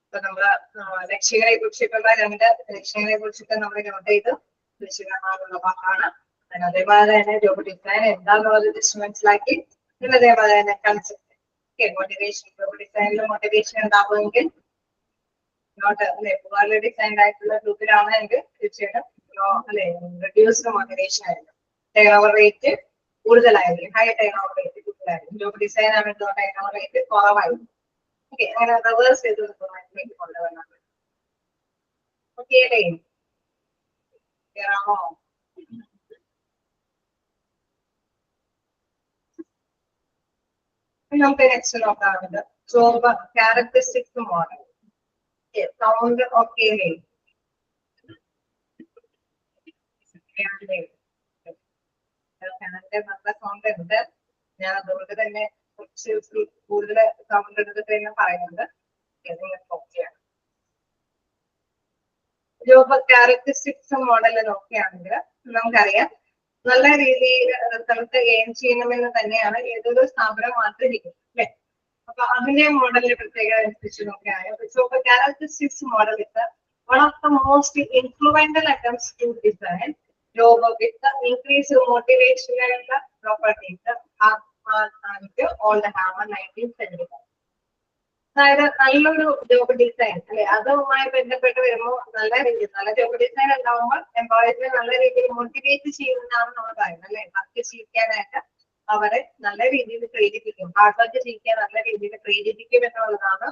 ഇപ്പൊ നമ്മള് ലക്ഷ്യങ്ങളെ കുറിച്ചിട്ടുള്ള രണ്ട് ലക്ഷ്യങ്ങളെ കുറിച്ചിട്ട് നമ്മൾ നോട്ട് ചെയ്ത് ലക്ഷ്യങ്ങളാണുള്ള ഭാഗമാണ്. അതേപോലെ തന്നെ ജോബ് ഡിസൈൻ എന്താന്നുള്ളത് ജസ്റ്റ് മനസ്സിലാക്കി, പിന്നെ അതേപോലെ തന്നെ കൺസെപ്റ്റ് മോട്ടിവേഷൻ. ജോബ് ഡിസൈനിൽ മോട്ടിവേഷൻ ഉണ്ടാവുമെങ്കിൽ നോട്ട് അല്ലെ പുവർലി ഡിസൈൻഡ് ആയിട്ടുള്ള ഗ്രൂപ്പിലാണ് എങ്കിൽ തീർച്ചയായിട്ടും അല്ലെ റെഡ്യൂസ്ഡ് മോട്ടിവേഷൻ ആയിരിക്കും. ടേൺ ഓവർ റേറ്റ് കൂടുതലായിരിക്കും, ഹൈ ടേൺ ഓവർ റേറ്റ് കൂടുതലായിരിക്കും. ഗ്രൂപ്പ് ഡിസൈൻ ആണെങ്കിലോ ടേൺ ഓവർ റേറ്റ് കുറവായിരിക്കും. ഓക്കെ, അങ്ങനെ റിവേഴ്സ് ചെയ്ത് റിക്രൂട്ട്മെന്റിലേക്ക് കൊണ്ടുവരണം. ഓക്കെ അല്ലേ? കേറാമോ? നമുക്ക് നെക്സ്റ്റ് നോക്കാറുണ്ട് job characteristics model. Sound okay അല്ലേ? നല്ല സൗണ്ട് ഉണ്ട്, ഞാൻ അതുകൊണ്ട് തന്നെ കുറച്ച് കൂടുതൽ സൗണ്ട് എടുത്തിട്ട് തന്നെ പറയുന്നുണ്ട്. ഓക്കെയാണ്. ജോബ് ക്യാരക്ടറിസ്റ്റിക്സ് മോഡൽ നോക്കുകയാണെങ്കിൽ നമുക്കറിയാം നല്ല രീതിയിൽ റിസൾട്ട് ഗെയിൻ ചെയ്യണമെന്ന് തന്നെയാണ് ഏതൊരു സ്ഥാപനം ആഗ്രഹിക്കുന്നത് അല്ലെ. അപ്പൊ അതിന്റെ മോഡലിന്റെ പ്രത്യേകത അനുസരിച്ച് നോക്കുകയാണെങ്കിൽ job characteristics model is one of the most influential attempts to design job with the increased motivational properties and all the hammer 1975. അതായത് നല്ലൊരു ജോബ് ഡിസൈൻ അല്ലെ, അതുമായി ബന്ധപ്പെട്ട് വരുമ്പോൾ നല്ല രീതിയിൽ നല്ല ജോബ് ഡിസൈൻ ഉണ്ടാവുമ്പോൾ എംപ്ലോയീസിനെ നല്ല രീതിയിൽ മോട്ടിവേറ്റ് ചെയ്യുന്നതാണ് നമ്മൾ പറയുന്നത് അല്ലെ. വർക്ക് ചെയ്യിക്കാനായിട്ട് അവരെ നല്ല രീതിയിൽ പ്രേരിപ്പിക്കും, ഹാർഡ് വർക്ക് ചെയ്യിക്കാൻ നല്ല രീതിയിൽ പ്രേരിപ്പിക്കും എന്നുള്ളതാണ്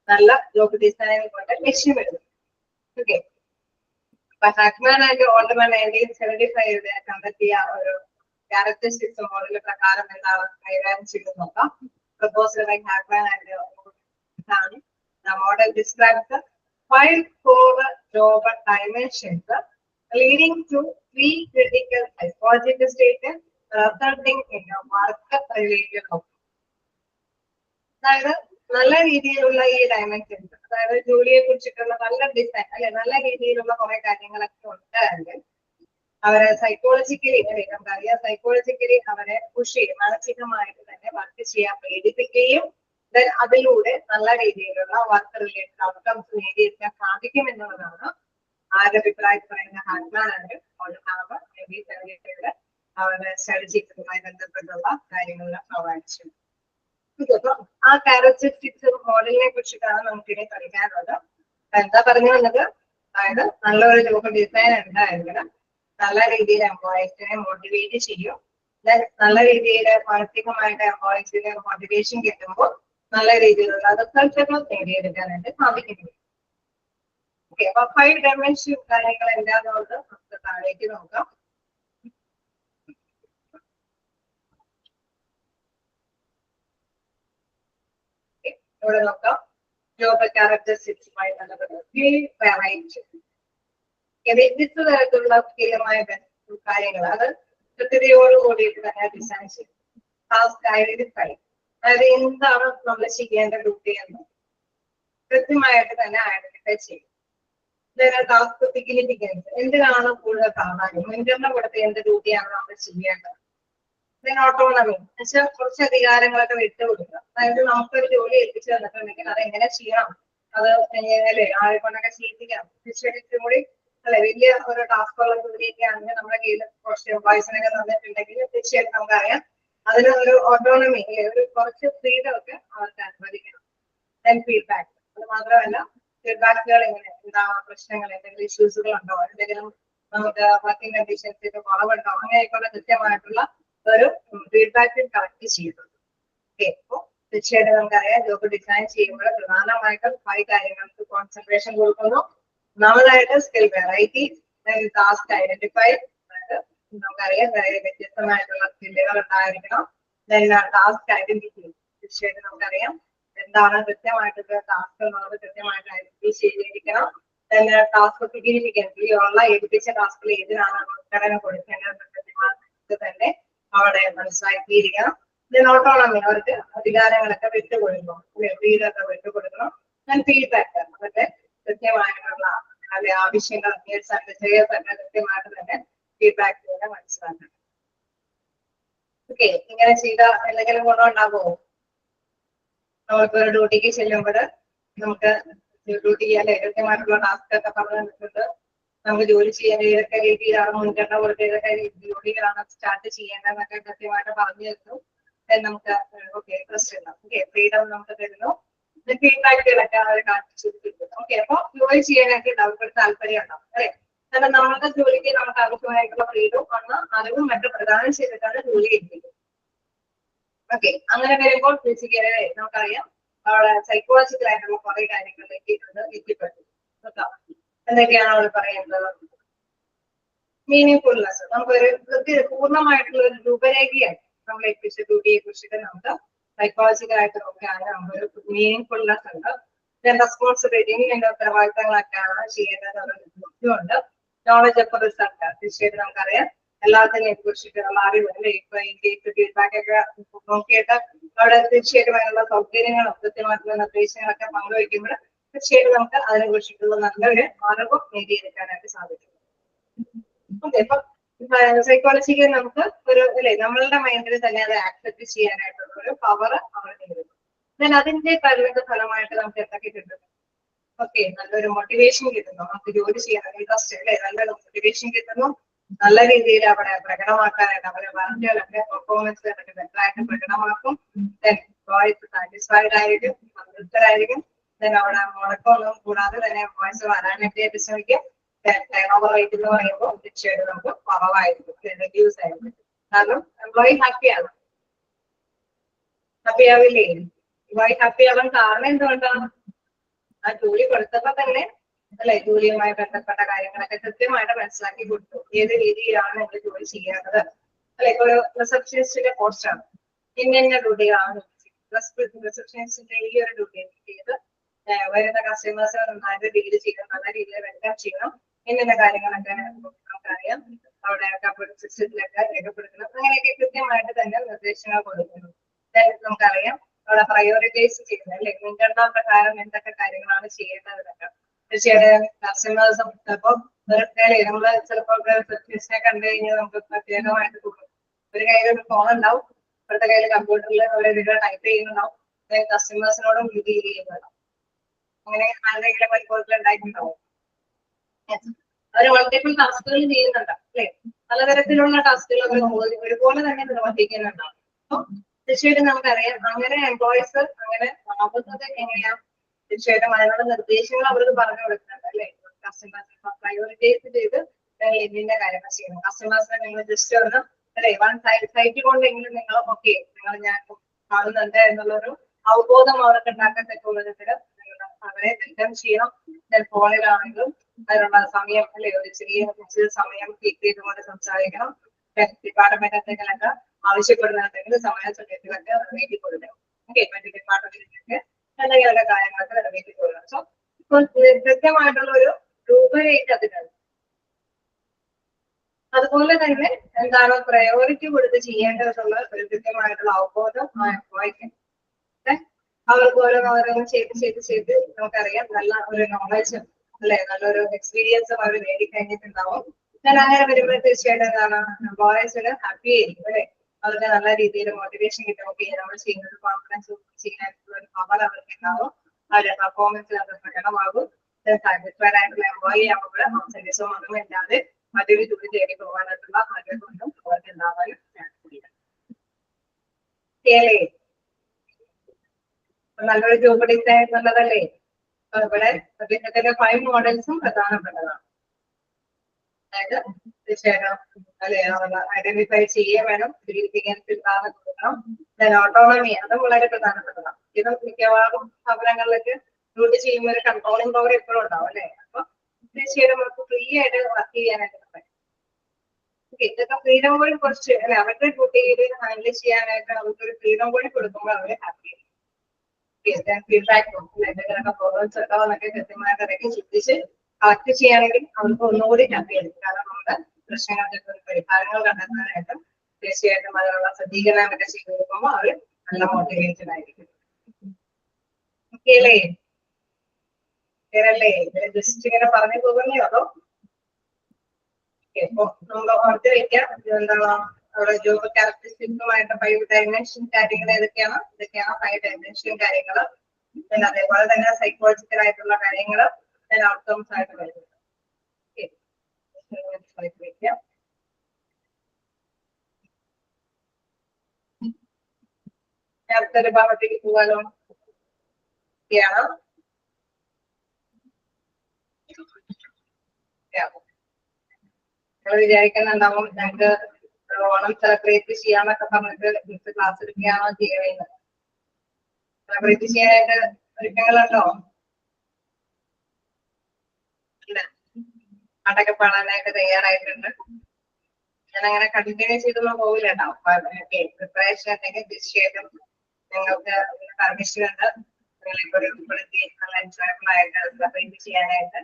നല്ല ജോബ് ഡിസൈൻ കൊണ്ട് ലക്ഷ്യം വരുന്നത്. ഓക്കെ, അപ്പൊ ഹാക്മാൻ ആൻഡ് ഓൾഡ്മാൻ 1975 കണ്ടെത്തിയ ഒരു ക്യാരക്ടറിസ്റ്റിക്സ് മോഡൽ പ്രകാരം എന്താണ് കൈകാര്യം ചെയ്ത് നോക്കാം. Proposal by Hackman and the model describes the 5 core job dimensions leading to 3 critical psychological states resulting in a work-related outcome. അതായത് നല്ല രീതിയിലുള്ള ഈ ഡയമെൻഷൻസ്, അതായത് ജോലിയെ കുറിച്ചിട്ടുള്ള നല്ല ഡിസൈൻ അല്ലെ, നല്ല രീതിയിലുള്ള കുറെ കാര്യങ്ങളൊക്കെ ഉണ്ടെങ്കിൽ അവരെ സൈക്കോളജിക്കലി അല്ലെ, നമുക്കറിയാം സൈക്കോളജിക്കലി അവരെ പുഷ് ചെയ്യും, മാനസികമായിട്ട് തന്നെ വർക്ക് ചെയ്യാൻ പ്രേരിപ്പിക്കുകയും അതിലൂടെ നല്ല രീതിയിലുള്ള വർക്ക് റിലേറ്റഡ് ഔട്ട്കംസ് നേടിയെടുക്കാൻ സാധിക്കും എന്നുള്ളതാണ് ആരുടെ അഭിപ്രായത്തിൽ പറയുന്ന ഹാക്മാൻ ആൻഡ് ഓൾഡ്മാൻ അവരുടെ സ്റ്റഡിയുമായി ബന്ധപ്പെട്ടുള്ള കാര്യങ്ങളെല്ലാം പ്രൊവൈഡ് ചെയ്യും. അപ്പൊ ആ ക്യാരക്ടറിസ്റ്റിക്സ് മോഡലിനെ കുറിച്ചിട്ടാണ് നമുക്കിനി പഠിക്കാനുള്ളത്. എന്താ പറഞ്ഞു വന്നത്, അതായത് നല്ലൊരു ജോബ് ഡിസൈൻ ഉണ്ടായെങ്കിൽ നല്ല രീതിയിൽ എംപ്ലോയീസിനെ മോട്ടിവേറ്റ് ചെയ്യും. നല്ല രീതിയിൽ മാനസികമായിട്ട് എംപ്ലോയീസിന് മോട്ടിവേഷൻ കിട്ടുമ്പോൾ നല്ല രീതിയിലുള്ള റിസൾട്ടുകൾ നേടിയെടുക്കാനായിട്ട് സാധിക്കുന്നു. ഓക്കെ, അപ്പൊ 5 ഡയമെൻഷൻ കാര്യങ്ങൾ എന്താണെന്നുള്ളത് നമുക്ക് താഴേക്ക് നോക്കാം. ഇവിടെ നോക്കാം ജോബ് ക്യാരക്ടറിസ്റ്റിക്സുമായി ബന്ധപ്പെട്ട വ്യത്യസ്ത തരത്തിലുള്ള സ്കില്ലുമായ കാര്യങ്ങൾ അത് കൃത്യതയോട് കൂടിയിട്ട് തന്നെ ഡിസൈൻ ചെയ്യും. ടാസ്ക് ഐഡന്റിഫൈ, അതായത് എന്താണ് നമ്മൾ ചെയ്യേണ്ട ഡ്യൂട്ടി എന്ന് കൃത്യമായിട്ട് തന്നെ ഐഡന്റിഫൈ ചെയ്യും. ടാസ്ക് സിഗ്നിഫിക്കൻസ്, എന്തിനാണ് കൂടുതൽ പ്രാധാന്യം, മുൻഗണന കൊടുത്ത് എന്ത് ഡ്യൂട്ടിയാണ് നമ്മൾ ചെയ്യേണ്ടത്. ഓട്ടോണമി എന്നുവെച്ചാൽ കുറച്ച് അധികാരങ്ങളൊക്കെ വിട്ടുകൊടുക്കുക, അതായത് നമുക്കൊരു ജോലി ഏൽപ്പിച്ചു തന്നിട്ടുണ്ടെങ്കിൽ അത് എങ്ങനെ ചെയ്യണം, അത് അല്ലെ ആരെ കൊണ്ടൊക്കെ ചെയ്യിപ്പിക്കാം. തീർച്ചയായിട്ടും കൂടി അല്ലെ വലിയ ഒരു ടാസ്കുള്ള ജോലിയൊക്കെ ആണെങ്കിൽ നമ്മുടെ കയ്യിൽ കുറച്ച് എംപ്ലോയീസിനൊക്കെ തന്നിട്ടുണ്ടെങ്കിൽ തീർച്ചയായിട്ടും നമുക്കറിയാം അതിനൊരു ഓട്ടോണമി ഒരു കുറച്ച് ഫ്രീഡം ഒക്കെ അവർക്ക് അനുവദിക്കണം. ഫീഡ്ബാക്ക്, അത് മാത്രമല്ല ഫീഡ്ബാക്കുകൾ എങ്ങനെ, എന്താണ് പ്രശ്നങ്ങൾ, എന്തെങ്കിലും ഇഷ്യൂസുകൾ ഉണ്ടോ, എന്തെങ്കിലും നമുക്ക് വർക്കിംഗ് കണ്ടീഷൻസിന്റെ കുറവുണ്ടോ, അങ്ങനെയൊക്കെയുള്ള കൃത്യമായിട്ടുള്ള ഒരു ഫീഡ്ബാക്ക് കളക്ട് ചെയ്യുന്നുണ്ട്. ഓക്കെ, അപ്പൊ തീർച്ചയായിട്ടും നമുക്കറിയാം ജോബ് ഡിസൈൻ ചെയ്യുമ്പോൾ പ്രധാനമായിട്ടും 5 കാര്യങ്ങൾക്ക് കോൺസെൻട്രേഷൻ കൊടുക്കുന്നു. ഒന്നാമതായിട്ട് സ്കിൽ വെറൈറ്റി, ടാസ്ക് ഐഡന്റിഫൈ, നമുക്കറിയാം വ്യത്യസ്തമായിട്ടുള്ള സ്കില്ലുകൾ ഉണ്ടായിരിക്കണം. ടാസ്ക് ഐഡന്റിറ്റി, തീർച്ചയായിട്ടും നമുക്കറിയാം എന്താണ് കൃത്യമായിട്ടുള്ള ടാസ്ക് എന്നുള്ളത് കൃത്യമായിട്ട് ഐഡന്റിഫൈ ചെയ്തിരിക്കണം. ടാസ്ക് സിഗ്നിഫിക്കൻസ്, ഈ ഉള്ള ഏൽപ്പിച്ച ടാസ്കിൽ ഏതിനാണ് മുൻഗണന കൊടുക്കേണ്ടത് കൃത്യമായിട്ട് തന്നെ അവിടെ മനസ്സിലാക്കിയിരിക്കണം. ഓട്ടോണമി, അവർക്ക് അധികാരങ്ങളൊക്കെ വിട്ടുകൊടുക്കണം, ഫ്രീഡൊക്കെ വിട്ടുകൊടുക്കണം. ഫീഡ്ബാക്ക്, അവരുടെ കൃത്യമായിട്ടുള്ള അല്ലെ ആവശ്യങ്ങൾ തന്നെ കൃത്യമായിട്ട് തന്നെ ഫീഡ്ബാക്ക് തന്നെ മനസ്സിലാക്കണം. ഓക്കെ, ഇങ്ങനെ ചെയ്ത എന്തെങ്കിലും ഗുണമുണ്ടാകുമോ? നമ്മൾക്ക് ഒരു ഡ്യൂട്ടിക്ക് ചെല്ലുമ്പോൾ നമുക്ക് ഡ്യൂട്ടി അല്ലെ കൃത്യമായിട്ടുള്ള ടാസ്ക് ഒക്കെ പറഞ്ഞു തന്നിട്ടുണ്ട്. നമുക്ക് ജോലി ചെയ്യാൻ ഏതൊക്കെ രീതിയിലാണ് മുൻഗണന കൊടുത്ത് ഏതൊക്കെ ജോലികളാണ് സ്റ്റാർട്ട് ചെയ്യേണ്ടതെന്നൊക്കെ കൃത്യമായിട്ട് പറഞ്ഞു തരുന്നു. നമുക്ക് ഓക്കെ ട്രസ്റ്റ് ഉണ്ടാവും. ഓക്കെ, ഫ്രീഡം നമുക്ക് തരുന്നു. ഫീഡ്ബാക്കുകളൊക്കെ അവർ കാണിച്ചു കൊടുക്കും. ഓക്കെ, അപ്പൊ ജോലി ചെയ്യാനായിട്ട് അവർക്ക് താല്പര്യം ഉണ്ടാവും അല്ലെ. കാരണം നമ്മുടെ ജോലിക്ക് നമുക്ക് ആവശ്യമായിട്ടുള്ള ഫ്രീഡവും അറിവും മറ്റും പ്രദാനം ചെയ്തിട്ടാണ് ജോലി കിട്ടിയത്. ഓക്കെ, അങ്ങനെ വരുമ്പോൾ ബേസിക്കലി നമുക്കറിയാം അവിടെ സൈക്കോളജിക്കൽ ആയിട്ടുള്ള കുറെ കാര്യങ്ങളിലേക്ക് എത്തിപ്പെട്ടു. എന്തൊക്കെയാണ് അവിടെ പറയുന്നത്? മീനിങ് നമുക്കൊരു പൂർണ്ണമായിട്ടുള്ള ഒരു രൂപരേഖയാണ് നമ്മൾ എത്തിച്ച ഡ്യൂട്ടിയെ കുറിച്ചിട്ട് നമുക്ക് സൈക്കോളജിക്കൽ ആയിട്ട് നോക്കുകയാണ്. നമുക്കൊരു മീനിങ് ഫുൾനെസ് ഉണ്ട്. റെസ്പോൺസിബിലിറ്റി, എന്റെ ഉത്തരവാദിത്തങ്ങളൊക്കെയാണ് ചെയ്യേണ്ടത് ബുദ്ധിമുട്ടുണ്ട്. നോളജ് ഓഫ് റിസൾട്ട് തീർച്ചയായിട്ടും നമുക്കറിയാം എല്ലാത്തിനെയും കുറിച്ചിട്ടുള്ള അറിവുണ്ട്. ഇപ്പൊ ഇന്ത്യക്ക് ഫീഡ്ബാക്ക് ഒക്കെ നോക്കിയിട്ട് അവിടെ തീർച്ചയായിട്ടും അതിനുള്ള സൗകര്യങ്ങളും കൃത്യമായിട്ടുള്ള നിർദ്ദേശങ്ങളൊക്കെ പങ്കുവയ്ക്കുമ്പോൾ തീർച്ചയായിട്ടും നമുക്ക് അതിനെ കുറിച്ചിട്ടുള്ള നല്ലൊരു അറിവ് നേടിയെടുക്കാനായിട്ട് സാധിക്കും. ഓക്കെ, അപ്പൊ സൈക്കോളജിക്ക് നമുക്ക് ഒരു അല്ലെ നമ്മളുടെ മൈൻഡിൽ തന്നെ അത് ആക്സെപ്റ്റ് ചെയ്യാനായിട്ടുള്ള ഒരു പവർ അവർ നേടുന്നു. എന്നാൽ അതിന്റെ പരിണിത ഫലമായിട്ട് നമുക്ക് എന്തൊക്കെ കിട്ടും? ഓക്കെ, നല്ലൊരു മോട്ടിവേഷൻ കിട്ടുന്നു. നമുക്ക് ജോലി ചെയ്യാൻ ഇൻട്രസ്റ്റ് അല്ലെ, നല്ലൊരു മോട്ടിവേഷൻ കിട്ടുന്നു. നല്ല രീതിയിൽ അവിടെ പ്രകടമാക്കാനായിട്ട് അവരെ വർക്കുകളൊക്കെ പെർഫോമൻസ് ബെറ്ററായിട്ട് പ്രകടമാക്കും. സാറ്റിസ്ഫൈഡ് ആയിരിക്കും, സംതൃപ്തരായിരിക്കും. അവിടെ മുടക്കമൊന്നും കൂടാതെ തന്നെ വോയിസ് വരാനായിട്ട് ശ്രമിക്കും. ടേൺ ഓവർ റേറ്റ് എന്ന് പറയുമ്പോൾ തീർച്ചയായിട്ടും നമുക്ക് കുറവായിരിക്കും, റെഡ്യൂസ് ആയിരിക്കും. കാരണം എംപ്ലോയി ഹാപ്പിയാണ്. ഹാപ്പി ആവില്ലേ? എംപ്ലോയി ഹാപ്പി ആവാൻ കാരണം എന്തുകൊണ്ടാണ്? ആ ജോലി കൊടുത്തപ്പോ തന്നെ അല്ലെ ജോലിയുമായി ബന്ധപ്പെട്ട കാര്യങ്ങളൊക്കെ കൃത്യമായിട്ട് മനസ്സിലാക്കി കൊടുത്തു. ഏത് രീതിയിലാണ് നിങ്ങൾ ജോലി ചെയ്യേണ്ടത് അല്ലെ. ഇപ്പൊ ഒരു റിസപ്ഷനിസ്റ്റിന്റെ പോസ്റ്റാണ്, ഇന്ന ഡ്യൂട്ടികളാണ് റിസപ്ഷനിസ്റ്റിന്റെ ഈ ഒരു ഡ്യൂട്ടി ചെയ്ത് വരുന്ന കസ്റ്റമേഴ്സ് നന്നായിട്ട് ഡീൽ ചെയ്യണം, നല്ല രീതിയിൽ വെൽക്കം ചെയ്യണം. ഇന്ന കാര്യങ്ങളൊക്കെ നമുക്കറിയാം. അവിടെ സിസ്റ്റത്തിലൊക്കെ രേഖപ്പെടുത്തണം. അങ്ങനെയൊക്കെ കൃത്യമായിട്ട് തന്നെ നിർദ്ദേശങ്ങൾ കൊടുക്കുന്നു. നമുക്കറിയാം അവിടെ പ്രയോറിറ്റൈസ് ചെയ്യുന്നത് അല്ലെ, മുൻഗണനാ പ്രകാരം എന്തൊക്കെ കാര്യങ്ങളാണ് ചെയ്യേണ്ടതെന്നൊക്കെ തീർച്ചയായിട്ടും കസ്റ്റമേഴ്സും ചിലപ്പോൾ നമ്മള് ചിലപ്പോൾ റിസപ്ഷനിസ്റ്റിനെ കണ്ടു കഴിഞ്ഞാൽ നമുക്ക് പ്രത്യേകമായിട്ട് തോന്നും. ഒരു കയ്യിൽ ഒരു ഫോൺ ഉണ്ടാവും, ഇപ്പോഴത്തെ കയ്യിൽ കമ്പ്യൂട്ടറിൽ അവരെന്തെങ്കിലും ടൈപ്പ് ചെയ്യുന്നുണ്ടാവും, കസ്റ്റമേഴ്സിനോടും ഡീൽ ചെയ്യുന്നുണ്ടാവും. അങ്ങനെ ആരുടെയെങ്കിലും പരിപാടികൾ ഉണ്ടായിട്ടുണ്ടാവും. അവർ മൾട്ടിപ്പിൾ ടാസ്കുകൾ ചെയ്യുന്നുണ്ട് അല്ലെ. പലതരത്തിലുള്ള ടാസ്കുകൾ അവർ ഒരുപോലെ തന്നെ നിർവഹിക്കുന്നുണ്ടാവും. അപ്പൊ തീർച്ചയായിട്ടും നമുക്കറിയാം അങ്ങനെ എംപ്ലോയീസ് അങ്ങനെ ആവുന്നത് എങ്ങനെയാ? തീർച്ചയായിട്ടും അതിനുള്ള നിർദ്ദേശങ്ങൾ അവർക്ക് പറഞ്ഞു കൊടുക്കുന്നുണ്ട് അല്ലെ. കസ്റ്റമേഴ്സിനെ പ്രയോറിറ്റൈസ് ചെയ്ത് ഇതിന്റെ കാര്യങ്ങൾ ചെയ്യണം. കസ്റ്റമേഴ്സിനെ നിങ്ങൾ ജസ്റ്റ് ഒന്ന് അല്ലെ വൺ സൈറ്റ് കൊണ്ടെങ്കിലും നിങ്ങൾ ഓക്കെ നിങ്ങൾ ഞാൻ കാണുന്നുണ്ട് എന്നുള്ളൊരു അവബോധം അവർക്ക് ഉണ്ടാക്കത്തക്ക വിധത്തില് അവരെ വെൽക്കം ചെയ്യണം. ഫോണിലാണെങ്കിലും അതിനുള്ള സമയം അല്ലെ ഒരു ചെറിയ സമയം കീപ്പ് ചെയ്തുകൊണ്ട് സംസാരിക്കണം. ഡിപ്പാർട്ട്മെന്റ് എന്തെങ്കിലൊക്കെ ആവശ്യപ്പെടുന്നുണ്ടെങ്കിൽ സമയസമയത്തിലൊക്കെ നിറവേറ്റി കൊടുക്കണം. ഓക്കെ, മറ്റു ഡിപ്പാർട്ട്മെന്റിലൊക്കെ എന്തെങ്കിലുമൊക്കെ കാര്യങ്ങളൊക്കെ നിറവേറ്റി കൊടുക്കണം. സോ ഇപ്പൊ കൃത്യമായിട്ടുള്ള ഒരു രൂപരേഖ അതിനുണ്ട്. അതുപോലെ തന്നെ എന്താണ് പ്രയോറിറ്റി കൊടുത്ത് ചെയ്യേണ്ടതെന്നുള്ള ഒരു കൃത്യമായിട്ടുള്ള അവബോധം വായിക്കണം. അവർക്ക് ഓരോന്നോരോന്നും ചെയ്ത് നമുക്കറിയാം നല്ല ഒരു നോളജ് അല്ലെ നല്ലൊരു എക്സ്പീരിയൻസും അവർ നേടിക്കഴിഞ്ഞിട്ടുണ്ടാവും. ഞാൻ അങ്ങനെ വരുമ്പോൾ തീർച്ചയായിട്ടും എന്താണ് എംപ്ലോയീസിന് ഹാപ്പി ആയിരിക്കും അല്ലെ. അവർക്ക് നല്ല രീതിയിൽ മോട്ടിവേഷൻ കിട്ടും. ഓക്കെ, നമ്മൾ ചെയ്യുന്നത് കോൺഫിഡൻസ് ചെയ്യാനായിട്ടുള്ള ഒരു പവർ അവർക്ക് ഉണ്ടാവും. അവരുടെ പെർഫോമൻസിൽ അത് പ്രകടമാകും. സാറ്റിസ്ഫൈഡ് ആയിട്ടുള്ള എംപ്ലോയി ആകുമ്പോൾ അവസരം ഒന്നും ഇല്ലാതെ മറ്റൊരു ജോലി തേടി പോകാനായിട്ടുള്ള ആഗ്രഹമൊന്നും അവർക്ക് ഉണ്ടാവാനും ചാൻസ് ഇല്ല. നല്ലൊരു ജോബ് ഡിസൈൻ എന്നുള്ളതല്ലേ ഇവിടെ അദ്ദേഹത്തിന്റെ 5 മോഡൽസും പ്രധാനപ്പെട്ടതാണ്. അതായത് തീർച്ചയായിട്ടും അല്ലെ ഐഡന്റിഫൈ ചെയ്യുകയും വേണം, സിഗ്നിഫിക്കൻസ് കൊടുക്കണം. ഓട്ടോണമി അതും വളരെ പ്രധാനപ്പെട്ടതാണ്. ഇതും മിക്കവാറും സ്ഥാപനങ്ങളിലേക്ക് ഡ്യൂട്ടി ചെയ്യുമ്പോൾ ഒരു കൺട്രോളിംഗ് പവർ എപ്പോഴും ഉണ്ടാവും അല്ലെ. അപ്പൊ തീർച്ചയായിട്ടും നമുക്ക് ഫ്രീ ആയിട്ട് വർക്ക് ചെയ്യാനായിട്ട് പറ്റും. ഇതൊക്കെ ഫ്രീഡം കൂടി കുറച്ച് അല്ലെ അവരുടെ ഡ്യൂട്ടിയിൽ ഹാൻഡിൽ ചെയ്യാനായിട്ട് അവർക്കൊരു ഫ്രീഡം കൂടി കൊടുക്കുമ്പോൾ അവര് ഹാപ്പി ആയിരിക്കും. ഫീഡ്ബാക്ക് എന്തെങ്കിലുമൊക്കെ പ്രോബ്ലംസ് ഉണ്ടോ എന്നൊക്കെ കൃത്യമായിട്ട് ഇടയ്ക്ക് ചിന്തിച്ച് കളക്ട് ചെയ്യുകയാണെങ്കിൽ അവർക്ക് ഒന്നുകൂടി ഹാപ്പി ആയിരിക്കും. കാരണം നമ്മുടെ പ്രശ്നങ്ങൾക്ക് ഒരു പരിഹാരങ്ങൾ കണ്ടെത്താനായിട്ടും തീർച്ചയായിട്ടും അതിനുള്ള സജ്ജീകരണമൊക്കെ ചെയ്തു കൊടുക്കുമ്പോൾ അവർ നല്ല മോട്ടിവേറ്റഡ് ആയിരിക്കും. ഓക്കെ അല്ലേ? ക്ലിയറല്ലേ? ജസ്റ്റ് ഇങ്ങനെ പറഞ്ഞു പോകുന്നേ അതോ ഇപ്പൊ നമ്മൾ ഓർത്ത് വെക്കാം എന്താണ് അവിടെ ജോബ് ക്യാരക്ടറിസ്റ്റിക്സുമായിട്ട് 5 ഡയമെൻഷൻ കാര്യങ്ങൾ ഏതൊക്കെയാണ്? ഇതൊക്കെയാണ് 5 ഡയമെൻഷൻ കാര്യങ്ങൾ. അതേപോലെ തന്നെ സൈക്കോളജിക്കൽ ആയിട്ടുള്ള കാര്യങ്ങൾ ഔട്ട്കംസ് ആയിട്ട് വരുന്നത്. അടുത്തൊരു ഭാഗത്തേക്ക് പോകാലോ. ഓക്കെയാണോ? നിങ്ങൾ വിചാരിക്കുന്നുണ്ടാവും ഞങ്ങൾക്ക് ഓണം സെലിബ്രേറ്റ് ചെയ്യാന്നൊക്കെ പറഞ്ഞിട്ട് ക്ലാസ് എടുക്കുകയാണോ ചെയ്യുന്നത്? സെലിബ്രേറ്റ് ചെയ്യാനായിട്ട് ഒരുക്കങ്ങളുണ്ടോ? ഇല്ല. പാട്ടൊക്കെ പാടാനായിട്ട് തയ്യാറായിട്ടുണ്ട്. ഞാൻ അങ്ങനെ കണ്ടിന്യൂ ചെയ്തൊന്നും പോകില്ല കേട്ടോ. പ്രിപ്പറേഷൻ ഉണ്ടെങ്കിൽ തീർച്ചയായിട്ടും നിങ്ങൾക്ക് പെർമിഷൻ ഉണ്ട് നിങ്ങളെ കൂടി ഉൾപ്പെടുത്തി നല്ല എൻജോയബിൾ ആയിട്ട് സെലിബ്രേറ്റ് ചെയ്യാനായിട്ട്.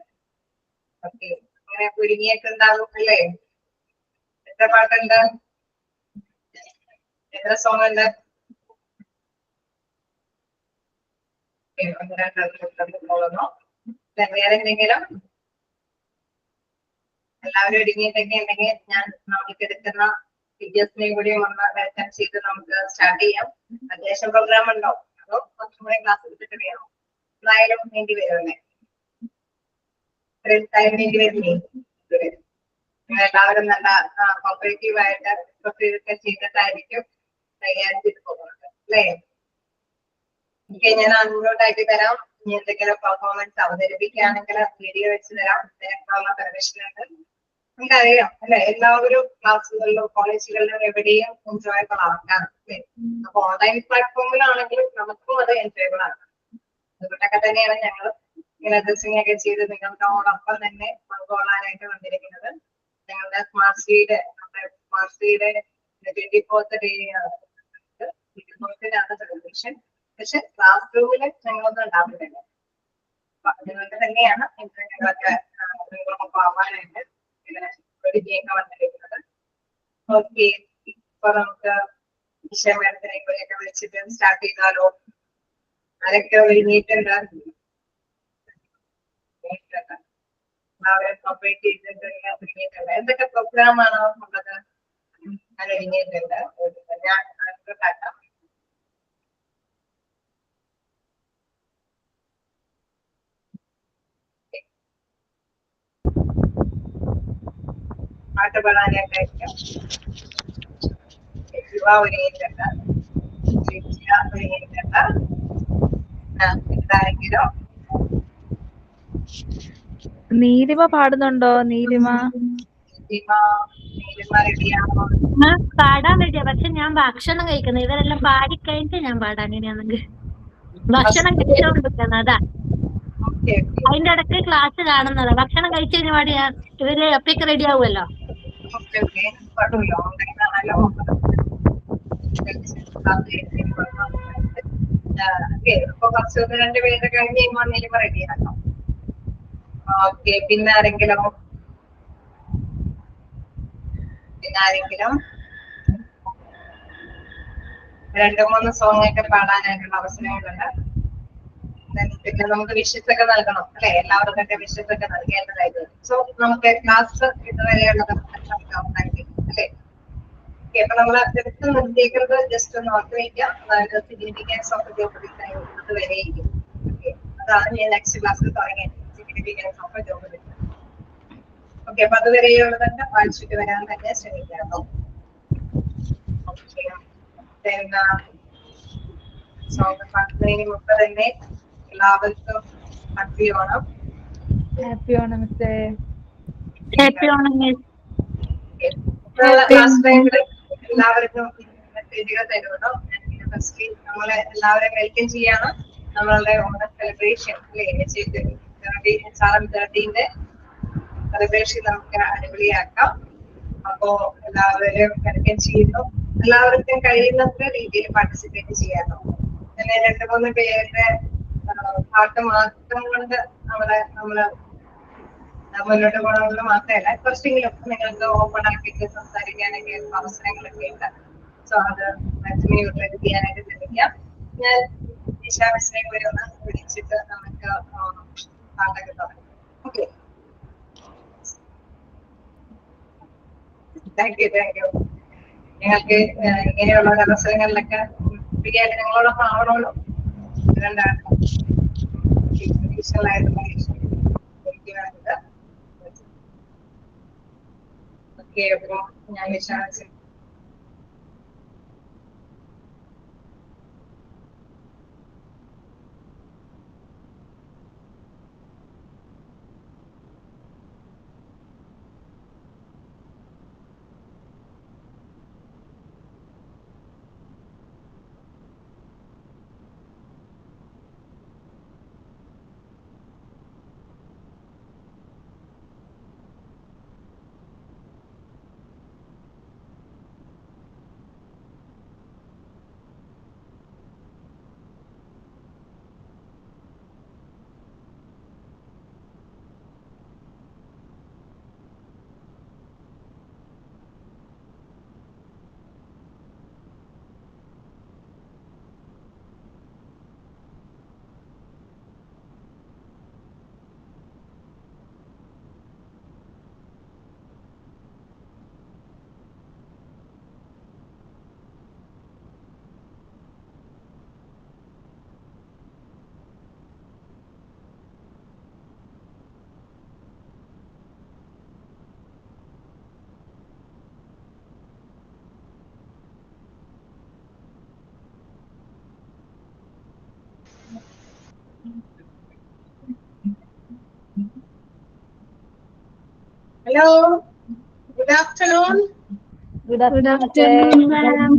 ഓക്കെ, അങ്ങനെ ഒരുങ്ങിയിട്ടുണ്ടാവും അല്ലേ? എത്ര പാട്ടുണ്ട്? എത്ര സോങ് ഉണ്ട്? ഒന്ന് രണ്ടെണ്ണം. വേറെ എന്തെങ്കിലും? എല്ലാവരും ഒരുങ്ങിയിട്ടൊക്കെ ഉണ്ടെങ്കിൽ ഞാൻ നമുക്ക് എടുക്കുന്ന ടീച്ചേഴ്സിനെയും കൂടി ഒന്ന് വെൽക്കം ചെയ്ത് നമുക്ക് സ്റ്റാർട്ട് ചെയ്യാം. അത്യാവശ്യം പ്രോഗ്രാം ഉണ്ടോ അതോ കുറച്ചും കൂടെ ക്ലാസ് എടുത്തിട്ട് വേണോ? എന്തായാലും വേണ്ടി വരുമല്ലേ? ടൈം വേണ്ടി വരില്ലേ? നിങ്ങൾ എല്ലാവരും നല്ല കോപ്പറേറ്റീവ് ആയിട്ട് ഒക്കെ ചെയ്തിട്ടായിരിക്കും കൈകാര്യം ചെയ്ത് പോകുന്നത് അല്ലേ? എനിക്ക് ഞാൻ അൺമ്യൂട്ടാക്കി തരാം. ഇനി എന്തെങ്കിലും പെർഫോമൻസ് അവതരിപ്പിക്കുകയാണെങ്കിൽ വീഡിയോ വെച്ച് തരാം. അതിനൊക്കെയുള്ള പെർമിഷൻ ഉണ്ട്. നമുക്കറിയാം അല്ലെ, എല്ലാവരും ക്ലാസ്സുകളിലും കോളേജുകളിലും എവിടെയും എൻജോയബിൾ ആക്കാം അല്ലേ? അപ്പൊ ഓൺലൈൻ പ്ലാറ്റ്ഫോമിലാണെങ്കിലും നമുക്കും അത് എൻജോയബിൾ ആണ്. അതുകൊണ്ടൊക്കെ തന്നെയാണ് ഞങ്ങൾ ഇങ്ങനെ ഡ്രസ്സിംഗ് ഒക്കെ ചെയ്ത് നിങ്ങൾക്കോടൊപ്പം തന്നെ പങ്കുകൊള്ളാനായിട്ട് വന്നിരിക്കുന്നത്. ഞങ്ങളുടെ സ്മാർട്ട് സിയുടെ 24th ഡേ സെലിബ്രേഷൻ. പക്ഷെ ക്ലാസ് റൂമില് ഞങ്ങളൊന്നും ഉണ്ടാവുന്നില്ല. അപ്പൊ അതുകൊണ്ട് തന്നെയാണ് ഞങ്ങളൊക്കെ നിങ്ങളൊപ്പം ആവാനായിട്ട് ഇങ്ങനെ ഒരുങ്ങിയൊക്കെ വന്നിരിക്കുന്നത്. ഓക്കെ, ഇപ്പൊ നമുക്ക് വിഷയമേടത്തിനെ കൂടെയൊക്കെ വിളിച്ചിട്ട് സ്റ്റാർട്ട് ചെയ്താലോ? ആരൊക്കെ ഒരുങ്ങിയിട്ടുണ്ട്? എല്ലാവരും കോപ്പറേറ്റ് ചെയ്തിട്ട് ഒരുങ്ങിയിട്ടുണ്ട്. എന്തൊക്കെ പ്രോഗ്രാം ആണോ ഉള്ളത്? ഞാൻ ഒരുങ്ങിയിട്ടുണ്ട്. ഞാൻ കാട്ടാം. പാട്ട് പാടാനായിട്ടായിരിക്കും യുവ ഒരുങ്ങിയിട്ടുണ്ട്, ഒരുങ്ങിയിട്ടുണ്ട്. എന്താണെങ്കിലോ നീലിമ പാടുന്നുണ്ടോ? നീലിമ റെഡിയാണോ? ഞാൻ പാടാൻ റെഡിയാ, പക്ഷെ ഞാൻ ഭക്ഷണം കഴിക്കുന്നത്. ഇവരെല്ലാം പാടിക്കഴിഞ്ഞിട്ട് ഞാൻ പാടാൻ ഇനിയാണെങ്കിൽ ഭക്ഷണം കഴിച്ചോണ്ടിരിക്കുന്നത്. അതാ ഓക്കെ അതിന്റെ ഇടയ്ക്ക് ക്ലാസ് കാണുന്നതാ. ഭക്ഷണം കഴിച്ചു കഴിഞ്ഞ പാടിയാ ഇവര് അപ്പേക്ക് റെഡി ആവുമല്ലോ. ഓക്കെ ഓക്കെ, കുഴപ്പമില്ല. ഓൺലൈനാണല്ലോ. ഇപ്പൊ കുറച്ച് 2 പേര് കഴിഞ്ഞ് കഴിയുമ്പോൾ റെഡിയാക്കാം. ഓക്കെ, പിന്നെ ആരെങ്കിലും? ആരെങ്കിലും 2-3 സോങ് ഒക്കെ പാടാനായിട്ടുള്ള അവസരങ്ങളുണ്ട്. പിന്നെ നമുക്ക് വിഷസ് ഒക്കെ നൽകണം അല്ലെ? എല്ലാവർക്കും ഒക്കെ വിഷസ് ഒക്കെ നൽകേണ്ടതായിട്ട്. സോ നമുക്ക് ക്ലാസ് ഇതുവരെയുള്ളത് അല്ലെ? അപ്പൊ നമ്മൾ എടുത്ത് നിർത്തിയേക്കുന്നത് ജസ്റ്റ് ഒന്ന് ഓർത്ത് വയ്ക്കാം. അതായത് സിഗ്നിഫിക്കൻസ് ഓഫ് ജോബ് വരെയിരിക്കും. അതാണ് ഞാൻ നെക്സ്റ്റ് ക്ലാസ്സിൽ തുടങ്ങിയത്, സിഗ്നിഫിക്കൻസ് ഓഫ് ജോബ്. ഓക്കെ, അപ്പൊ അതുവരെയുള്ളതൊക്കെ വായിച്ചിട്ട് വരാൻ തന്നെ ശ്രമിക്കാം. സോങ് പാടുന്നതിന് മുമ്പ് തന്നെ എല്ലാവർക്കും ഹാപ്പി ഓണം. ഹാപ്പി ഓണം മിസ്സേ. ഹാപ്പി ഓണം. ലാസ്റ്റ് ടൈമില് എല്ലാവർക്കും മെസ്സേജുകൾ തരുമല്ലോ. ഫസ്റ്റ് നമ്മളെ എല്ലാവരെയും വെൽക്കം ചെയ്യാണ് നമ്മളുടെ ഓണം സെലിബ്രേഷൻ അല്ലേ? 13th സെലിബ്രേഷൻ നമുക്ക് അടിപൊളിയാക്കാം. അപ്പോ എല്ലാവരും വെൽക്കം ചെയ്യുന്നു. എല്ലാവർക്കും കഴിയുന്നത്ര രീതിയിൽ പാർട്ടിസിപ്പേറ്റ് ചെയ്യാനോ. പിന്നെ 2-3 പേരുടെ പാട്ട് മാത്രം കൊണ്ട് നമ്മള് മുന്നോട്ട് പോകണമെന്ന് മാത്രമല്ല, കുറച്ചെങ്കിലും നിങ്ങൾക്ക് ഓപ്പൺ ആക്കിയിട്ട് സംസാരിക്കാനൊക്കെ അവസരങ്ങളൊക്കെ ഉണ്ട്. സോ അത് മാക്സിമം യൂട്ടിലൈസ് ചെയ്യാനായിട്ട് ശ്രമിക്കാം. ഞാൻ നിശാമിസിനെ കൂടി ഒന്ന് വിളിച്ചിട്ട് നമുക്ക് പാട്ടൊക്കെ തുടങ്ങാം. Okay, thank you. നിങ്ങൾക്ക് ഇങ്ങനെയുള്ള അവസരങ്ങളിലൊക്കെ ഫ്രീയായിട്ട് നിങ്ങളോടൊപ്പം ആവണമല്ലോ. അതുകൊണ്ടാണ് ഓക്കെ. അപ്പൊ ഞാൻ വിശ്വാസം Hello. Good afternoon. Good Good afternoon, afternoon, ma'am.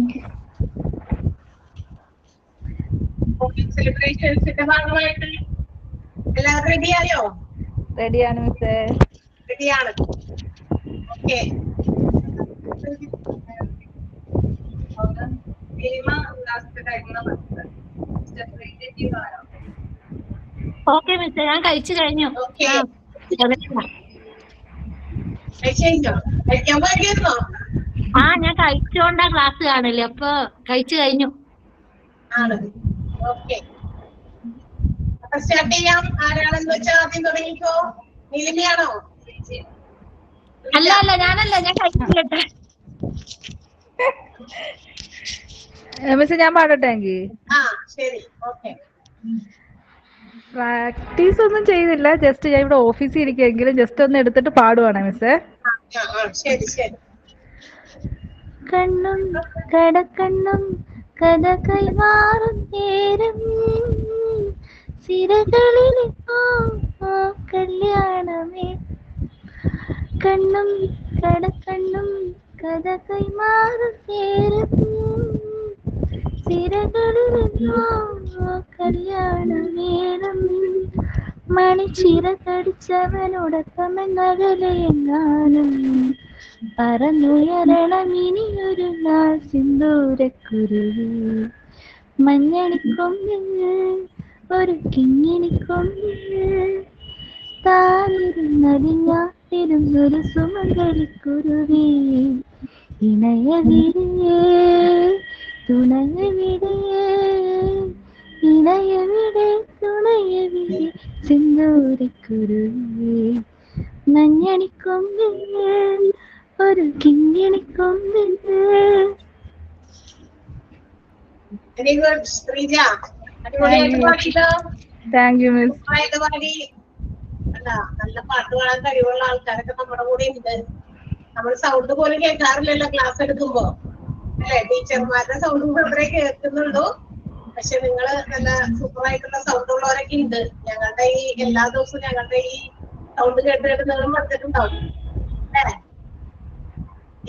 സെലിബ്രേഷൻസിന്റെ ഭാഗമായിട്ട് എല്ലാവരും റെഡിയായോ? റെഡിയാണ് മിസ്സേ. റെഡിയാണ്. ഓക്കെ. ഓക്കെ മിസ്സേ, ഞാൻ കഴിച്ചു കഴിഞ്ഞു. ഓക്കെ. ആ, അതല്ല. കഴിക്കാൻ പോയിരുന്നോ? ആ, ഞാൻ കഴിച്ചോണ്ടാ ക്ലാസ് കാണില്ലേ, അപ്പൊ കഴിച്ചു കഴിഞ്ഞു. ആണ്. ഓക്കെ. അപ്പൊ സ്റ്റാർട്ട് ചെയ്യാം. ആരാണെന്ന് വെച്ചാൽ ആദ്യം തുടങ്ങിക്കോ. നീലിമയാണോ? അല്ല അല്ല, ഞാനല്ല, ഞാൻ കഴിച്ചില്ലട്ടെ. മിസ്സേ ഞാൻ പാടട്ടെ എങ്കിൽ. ആ ശരി. ഓക്കെ. പ്രാക്ടീസ് ഒന്നും ചെയ്തില്ല, ജസ്റ്റ് ഞാൻ ഇവിടെ ഓഫീസിൽ ഇരിക്കുമെങ്കിലും ജസ്റ്റ് ഒന്ന് എടുത്തിട്ട് പാടുവാണ് മിസ്സേ. ശരി ശരി. കണ്ണും കടക്കണ്ണും കഥ കൈമാറും നേരം സിരകളിൽ കല്യാണമേ. കണ്ണും കടക്കണ്ണും കഥ കൈമാറും നേരം സിരകളിൽ കല്യാണമേളം. മണിച്ചിര കടിച്ചവനോടൊപ്പമെന്നകലെയെങ്ങാനും പറന്നുയരണം ഇനിയൊരു നാൾ സിന്ദൂരക്കുരുവി. മഞ്ഞണിക്കൊമ്പിൽ ഒരു കിങ്ങിണിക്കൊമ്പിൽ താനിരുന്നതിഞ്ഞാത്തിരുന്നൊരു സുമംഗലിക്കുരുവി. ഇണയവിടേ തുണയവിടേ ഇണയവിടെ തുണയവിടെ സിന്ദൂരക്കുരുവി. മഞ്ഞണിക്കൊമ്പിൽ ഒരു കിങ്ങിണിക്കൊമ്പിൽ. Very good Sreeja. അടിപൊളിയായിട്ട് പാടിട്ടോ. Thank you miss. പാടി. അല്ല, നല്ല പാട്ട് പാടാൻ കഴിവുള്ള ആൾക്കാരൊക്കെ നമ്മുടെ കൂടെ ഉണ്ട്. നമ്മൾ സൗണ്ട് പോലും കേൾക്കാറില്ലല്ലോ ക്ലാസ് എടുക്കുമ്പോ, അല്ലെ? ടീച്ചർമാരുടെ സൗണ്ട് മാത്രമേ കേൾക്കുന്നുള്ളൂ. പക്ഷെ നിങ്ങള് നല്ല സൂപ്പർ ആയിട്ടുള്ള സൗണ്ട് ഉള്ളവരൊക്കെ ഉണ്ട്. ഞങ്ങളുടെ ഈ എല്ലാ ദിവസവും ഞങ്ങളുടെ ഈ സൗണ്ട് കേട്ട് നിങ്ങൾ വന്നിട്ടുണ്ടാവും, അല്ലേ?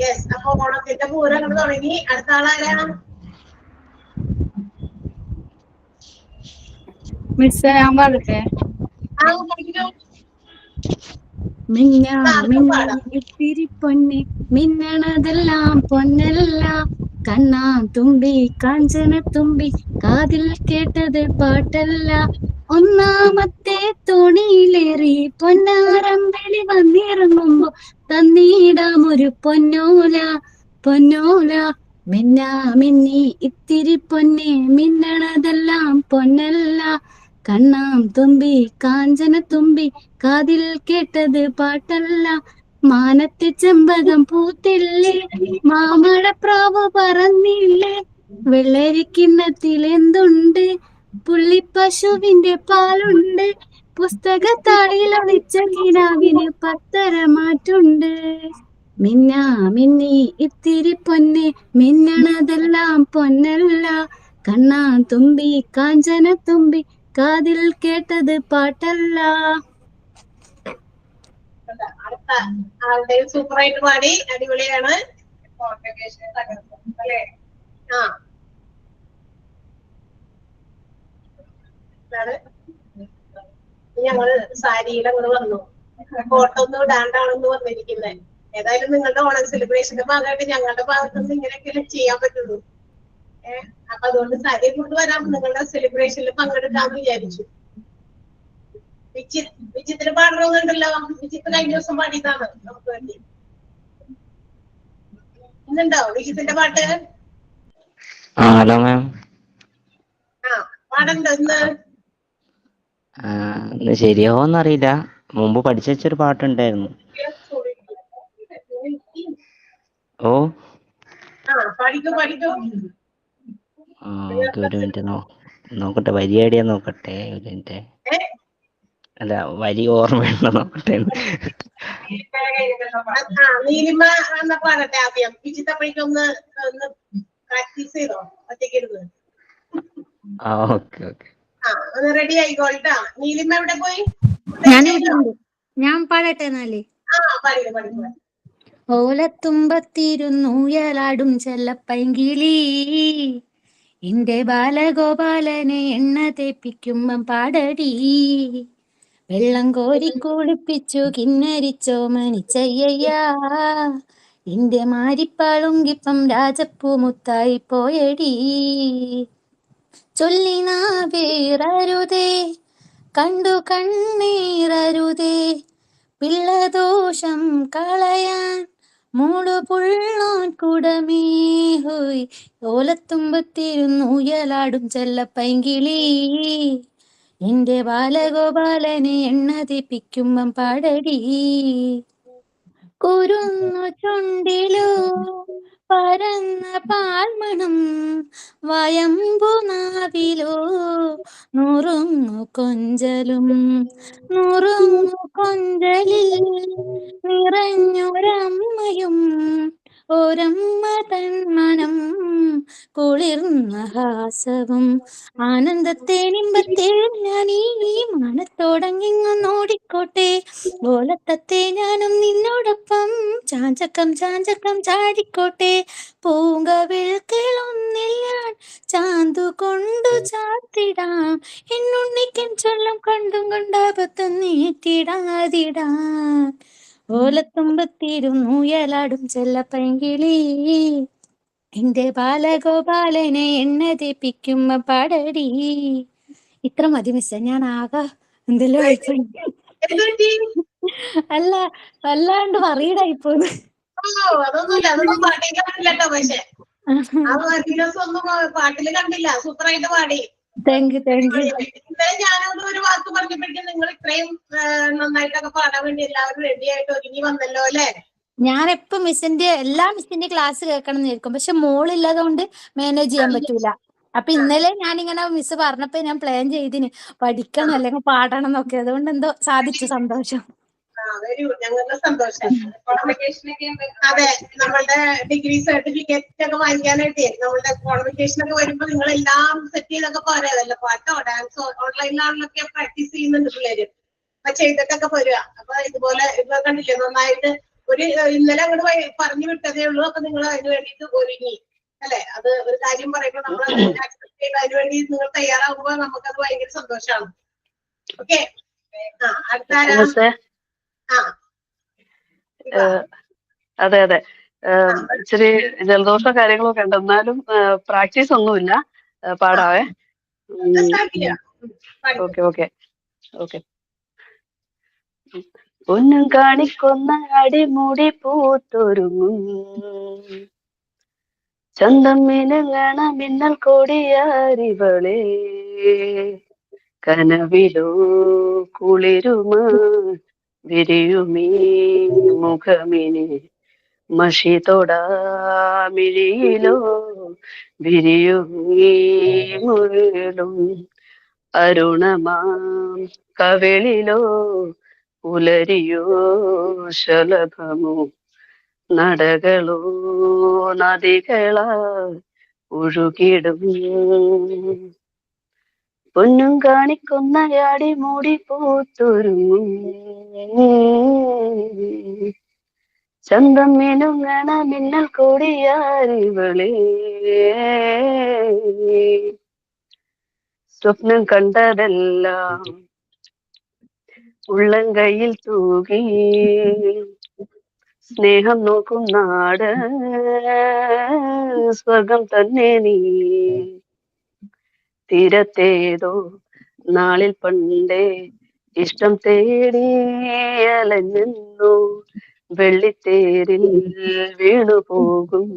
യെസ്. അപ്പൊ ഓണത്തിന്റെ പൂരം നമ്മൾ തുടങ്ങി. അടുത്ത ആളാരാ? മിസ്സേ ഞാൻ പാടട്ടെ. മിന്നാമിന്നിത്തിരി പൊന്നെ മിന്നണതെല്ലാം പൊന്നല്ല, കണ്ണാ തുമ്പി കാഞ്ചന തുമ്പി കാതിൽ കേട്ടത് പാട്ടല്ല. ഒന്നാമത്തെ തോണിയിലേറി പൊന്നാരമ്പലി വന്നിറങ്ങുമ്പോ തന്നീടാം ഒരു പൊന്നോല പൊന്നോല. മിന്നാമിന്നി ഇത്തിരി പൊന്നെ മിന്നണതെല്ലാം പൊന്നല്ല, കണ്ണാം തുമ്പി കാഞ്ചന തുമ്പി കാതിൽ കേട്ടത് പാട്ടല്ല. മാനത്തെ ചെമ്പകം പൂത്തില്ലേ, മാമഴപ്രാവ് പറന്നില്ലേ, വെള്ളരിക്കിണ്ണത്തിൽ എന്തുണ്ട്, പുള്ളിപ്പശുവിന്റെ പാലുണ്ട്, പുസ്തകത്താളിൽ ഒളിച്ച കിനാവിന് 10 മാറ്റുണ്ട്. മിന്നാ മിന്നി ഇത്തിരി പൊന്നെ മിന്നണതെല്ലാം പൊന്നല്ല, കണ്ണാ തുമ്പി കാഞ്ചന തുമ്പി കാതിൽ കേട്ടത് പാട്ടല്ല. അടുത്ത ആളുടെ സൂപ്പറായിട്ട് പാടി. അടിപൊളിയാണ്. അല്ലേ? ആ ഞങ്ങള് സാരിയുടെ കൂടെ വന്നു. ഫോട്ടോ ഒന്നും ഇടാണ്ടാണെന്ന് വന്നിരിക്കുന്നത്. ഏതായാലും നിങ്ങളുടെ ഓണം സെലിബ്രേഷന്റെ ഭാഗമായിട്ട് ഞങ്ങളുടെ ഭാഗത്തുനിന്ന് ഇങ്ങനെയൊക്കെ ചെയ്യാൻ പറ്റുള്ളൂ. അപ്പൊ അതുകൊണ്ട് സാരി കൊണ്ടുവരാം, നിങ്ങളുടെ സെലിബ്രേഷനിൽ പങ്കെടുക്കാന്ന് വിചാരിച്ചു. വിചിത്ര പാടണമെന്നുണ്ടല്ലോ. വിചിത്ര കഴിഞ്ഞ ദിവസം പാടിയതാണ് നമുക്ക് വേണ്ടി. ഇന്നുണ്ടോ വിചിത്തിന്റെ പാട്ട്? Hello ma'am. പാടണ്ടോ ഇന്ന്? ശരിയാവോന്നറിയില്ല. മുമ്പ് പഠിച്ചു വെച്ചൊരു പാട്ടുണ്ടായിരുന്നു. ഓ പാടിക്കോ പാടിക്കോ. ഓക്കെ, ഒരു മിനിറ്റ് നോക്കട്ടെ. വരി ഐഡിയ നോക്കട്ടെ. ഒരു മിനിറ്റ്. അല്ല, വരി ഓർമ്മയുണ്ടോ നോക്കട്ടെ. നീലിമ എന്ന പാടട്ടെ ആദ്യം. വിചിത്തപ്പഴിക്കൊന്ന് പ്രാക്ടീസ് ചെയ്തോ ഒറ്റയ്ക്കിരുന്ന്? Okay okay. ഒന്ന് റെഡി ആയിക്കോൾട്ടാ. നീലിമ എവിടെ പോയി? ഞാൻ പാടട്ടെ എന്നാല്. പാടില്ല പാടില്ല. ഓലത്തുമ്പത്തിരുന്നൂയലാടും ചെല്ലപ്പൈങ്കിളി എന്റെ ബാലഗോപാലനെ എണ്ണ തേപ്പിക്കുമ്പം പാടടി. വെള്ളം കോരി കുളിപ്പിച്ചു കിന്നരിച്ചോ മനിച്ചയ്യയ്യാ എന്റെ മാരിപ്പാളുങ്കിപ്പം രാജപ്പൂ മുത്തായി പോയടി. ചൊല്ലിനാ വേറരുതേ കണ്ടു കണ്ണീറരുതേ പിള്ളദോഷം കളയാൻ മൂടു പുള്ളോൻ കുടമേ ഹോയ്. ഓലത്തുമ്പത്തിരുന്നൂയലാടും ചെല്ലപ്പൈങ്കിളി എന്റെ ബാലഗോപാലനെ എണ്ണ തീപ്പിക്കുമ്പം പാടടി. കുരുന്നു ചുണ്ടിലോ പരന്ന പാൽമണം വയമ്പു നാവിലോ നുറുങ്ങു കൊഞ്ചലും നുറുങ്ങു കൊഞ്ചലിൽ നിറഞ്ഞൊരമ്മയും ഒരമ്മ തന്മനം കുളിർന്ന ഹാസവും ആനന്ദത്തേനിമ്പത്തേ ഞാൻ ഈ മനത്തോടങ്ങിങ്ങു നോടിക്കോട്ടെ. ഓലത്തത്തെ ഞാനും നിന്നോടൊപ്പം ചാഞ്ചക്കം ചാഞ്ചക്കം ചാടിക്കോട്ടെ. പൂങ്കവിൾക്കിളൊന്നിൽ ഞാൻ ചാന്തു കൊണ്ടു ചാത്തിടാം എന്നുണ്ണിക്കൻ ചൊല്ലും കണ്ടും കൊണ്ടാപത്തം നീറ്റിടാതിടാൻ. ഓലത്തുമ്പത്തിരുന്നൂയലാടും ചെല്ലപ്പൈങ്കിളി എന്റെ ബാലഗോപാലനെ എണ്ണ തേപ്പിക്കുമ്പോ പാടടി. ഇത്ര മതി മിസ്സേ. ഞാൻ ആകെ എന്തെല്ലോ ആയിപ്പോയി. അല്ല വല്ലാണ്ട് പറയടായിപ്പോന്ന്. അതൊന്നുമില്ല, അതൊന്നും പാടിക്കാൻ പറ്റില്ലട്ടോ. പക്ഷെ ഒന്നും പാട്ടില് കണ്ടില്ല, സൂപ്പറായിട്ട് പാടി. Thank you. ഇന്നലെ ഞാനോട് ഒരു വാക്ക് പറഞ്ഞപ്പോഴേക്കും നിങ്ങൾ ഇത്രയും നന്നായിട്ടൊക്കെ പാടാൻ വേണ്ടി എല്ലാവരും റെഡി ആയിട്ട് ഒരുങ്ങി വന്നല്ലോ അല്ലെ. ഞാൻ എപ്പം എല്ലാ മിസ്സിന്റെ ക്ലാസ് കേൾക്കണം എന്ന് വിചാരിക്കും. പക്ഷെ മോളില്ലാതുകൊണ്ട് മാനേജ് ചെയ്യാൻ പറ്റൂല. അപ്പൊ ഇന്നലെ ഞാനിങ്ങനെ മിസ് പറഞ്ഞപ്പോ ഞാൻ പ്ലാൻ ചെയ്തിന് പഠിക്കണം അല്ലെങ്കിൽ പാടണം എന്നൊക്കെ. അതുകൊണ്ട് എന്തോ സാധിച്ചു. സന്തോഷം. Very good. ഞങ്ങൾക്ക് സന്തോഷം. അതെ, നമ്മളുടെ ഡിഗ്രി സർട്ടിഫിക്കറ്റ് ഒക്കെ വാങ്ങിക്കാനായിട്ടേ നമ്മളുടെ കോൺവെക്കേഷൻ ഒക്കെ വരുമ്പോ നിങ്ങൾ എല്ലാം സെറ്റ് ചെയ്തൊക്കെ പോരാതല്ലോ. പാട്ടോ ഡാൻസോ ഓൺലൈനിലാണല്ലോ പ്രാക്ടീസ് ചെയ്യുന്നുണ്ട് പിള്ളേര്. അപ്പൊ ചെയ്തിട്ടൊക്കെ പോരുക. അപ്പൊ ഇതുപോലെ ഇപ്പൊ കണ്ടില്ലേ നന്നായിട്ട് ഒരു ഇന്നലെ അങ്ങോട്ട് പറഞ്ഞു വിട്ടതേ ഉള്ളൂ. അപ്പൊ നിങ്ങൾ അതിന് വേണ്ടിയിട്ട് ഒരുങ്ങി അല്ലെ. അത് ഒരു കാര്യം പറയുമ്പോൾ നമ്മൾ ആക്സെപ്റ്റ് ചെയ്ത് അതിന് വേണ്ടി നിങ്ങൾ തയ്യാറാകുമ്പോ നമുക്കത് ഭയങ്കര സന്തോഷമാണ്. ഓക്കെ. അടുത്ത അതെ അതെ, ഇച്ചിരി ജലദോഷ കാര്യങ്ങളൊക്കെ ഉണ്ട്. എന്നാലും പ്രാക്ടീസ് ഒന്നുമില്ല. പാടാവേ. Okay okay okay. പൊന്നും കാണിക്കൊന്ന അടിമുടി പൂത്തൊരുങ്ങും ചന്തം മിനുങ്ങണ മിന്നൽ കൊടിയാരിവളെ കനവിലോ കുളിരുമാ വിരിയുമീ മുഖമിനി മഷി തൊടാമിഴിയിലോ വിരിയുമീ മുരളും അരുണമാം കവിളിലോ പുലരിയോ ശലഭമോ നടകളോ നദികളാ ഒഴുകിടും പൊന്നും കാണിക്കുന്ന യാടി മൂടി പൂത്തൊരുങ്ങും ചന്തം മിനുങ്ങണ മിന്നൽ കൊടിയാരിവളെ സ്വപ്നം കണ്ടതെല്ലാം ഉള്ളംകൈയിൽ തൂകി സ്നേഹം നോക്കും നാട് സ്വർഗം തന്നെ നീ തീരത്തേതോ നാളിൽ പണ്ടേ ഇഷ്ടം തേടി അലഞ്ഞു വെള്ളിത്തേരിൽ വീണുപോകും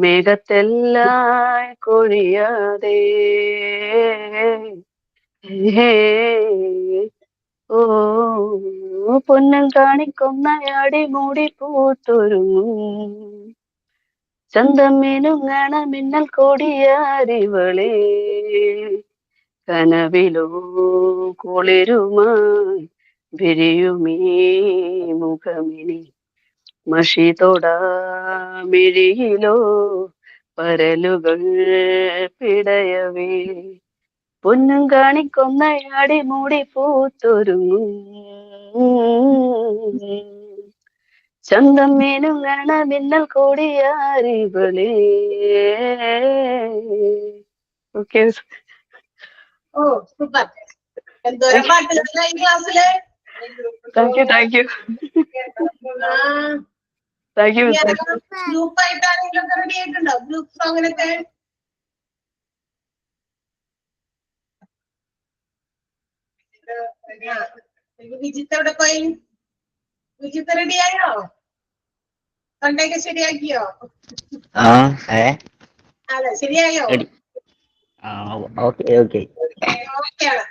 മേഘത്തെല്ലാം കൊഴിയാതെ ഓ പൊന്നും കാണിക്കൊന്ന അടി മൂടി പൂത്തൊരുങ്ങും ചന്തം മിനുങ്ങണ മിന്നൽ കൊടിയാരിവളെ കനവിലോ കുളിരുമായി വിരിയുമീ മുഖമിനി മഷി തൊടാമിഴിയിലോ പരലുകൾ പിടയവേ പൊന്നും കാണിക്കൊന്നയാടി മൂടി പൂത്തൊരുങ്ങും ചന്തം മീനുങ്ങണ മിന്നൽ കോടിയാരിവളേ. ഓക്കെ. ഓ സൂപ്പർ. എന്തോരം പാട്ടുകളാ ഈ ക്ലാസ്സില്. Thank you thank you thank U. Group ആയിട്ടാണെങ്കിലും ഒക്കെ റെഡി ആയിട്ടുണ്ടോ? ഗ്രൂപ്പ് സോങ്ങിനൊക്കെ വിജിത്ത് എവിടെ പോയി? വിജിത്ത് റെഡിയായോ? തൊണ്ടയൊക്കെ ശരിയാക്കിയോ? അതെ ശരിയായോ? Okay okay. ഓക്കെയാണ്.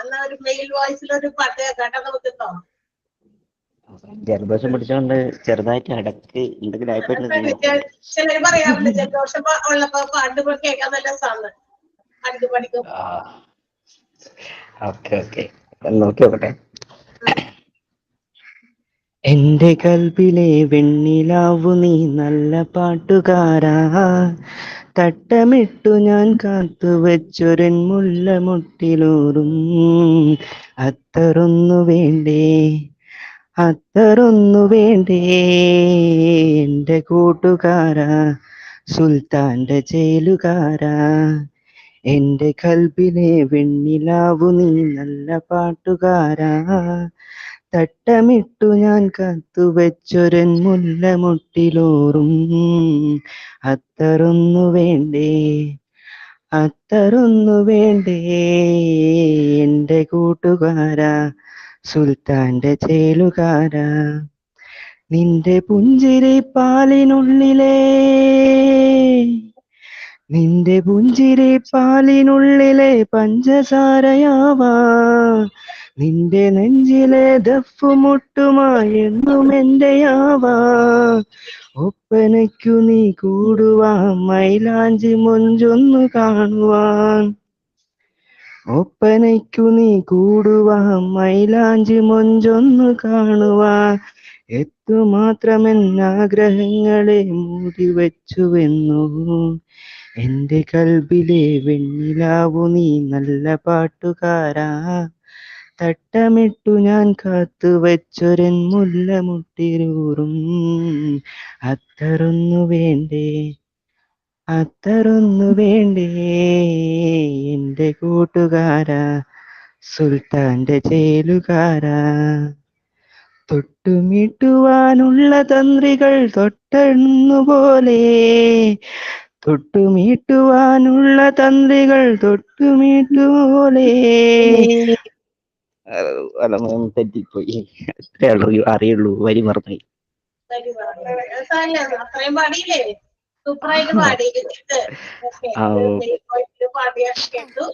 എന്നാ ഒരു മെയിൽ വോയിസിൽ ഒരു പാട്ട് കേട്ടോ നമുക്കിട്ടോ. ജലദോഷം പിടിച്ചോണ്ട് ചെറുതായിട്ട് ഇടക്ക് എന്തെങ്കിലും ആയിപ്പോയിട്ട് ചിലര് പറയാറുണ്ട് ജലദോഷം ഉള്ളപ്പോ പാട്ട് കേൾക്കാൻ നല്ല രസമാണ്. അടുത്ത് പഠിക്കും. ഓക്കെ ഓക്കെ നോക്കി നോക്കട്ടെ. എന്റെ കൽബിലെ വെണ്ണിലാവു നീ നല്ല പാട്ടുകാരാ, തട്ടമിട്ടു ഞാൻ കാത്തു വെച്ചൊരൻ മുല്ലമുട്ടിലൂറും അത്തറൊന്നു വേണ്ടേ, അത്തറൊന്നു വേണ്ടേ എന്റെ കൂട്ടുകാരാ, സുൽത്താന്റെ ചേലുകാരാ. എന്റെ കൽബിലെ വെണ്ണിലാവു നീ നല്ല പാട്ടുകാരാ, തട്ടമിട്ടു ഞാൻ കാത്തു വെച്ചൊരൻ മുല്ലമുട്ടിലൂറും അത്തറൊന്നു വേണ്ടേ, അത്തറൊന്നു വേണ്ടേ എന്റെ കൂട്ടുകാരാ, സുൽത്താന്റെ ചേലുകാരാ. നിന്റെ പുഞ്ചിരി പാലിനുള്ളിലെ, നിന്റെ പുഞ്ചിരി പാലിനുള്ളിലെ പഞ്ചസാരയാവാ, നിന്റെ നെഞ്ചിലെ ദഫ്ഫുമുട്ടുമായെന്നും എന്റെയാവാ. ഒപ്പനയ്ക്കു നീ കൂടുവാൻ മൈലാഞ്ചി മൊഞ്ചൊന്നു കാണുവാൻ, ഒപ്പനയ്ക്കു നീ കൂടുവാൻ മൈലാഞ്ചി മൊഞ്ചൊന്നു കാണുവാൻ. എത്തുമാത്രമെന്നാഗ്രഹങ്ങളെ മൂടി വെച്ചുവെന്നു എന്റെ കൽബിലെ വെണ്ണിലാവു നീ നല്ല പാട്ടുകാരാ, തട്ടമിട്ടു ഞാൻ കാത്തു വെച്ചൊരൻ മുല്ലമുട്ടിലൂറും അത്തറൊന്നു വേണ്ടേ, അത്തറൊന്നു വേണ്ടേ എന്റെ കൂട്ടുകാരാ, സുൽത്താന്റെ ചേലുകാരാ. തൊട്ടുമീട്ടുവാനുള്ള തന്ത്രികൾ തൊട്ടെണ്ണുപോലെ, തൊട്ടുമീട്ടുവാനുള്ള തന്ത്രികൾ തൊട്ടുമീട്ടുപോലെ. തെറ്റിപ്പോയി, അത്രേ അറിയുള്ളൂ, വരി മറന്നു. അത്രയും പാടിയില്ലേ? സൂപ്പറായിട്ട് പാടി. പാടിയ കേട്ടു.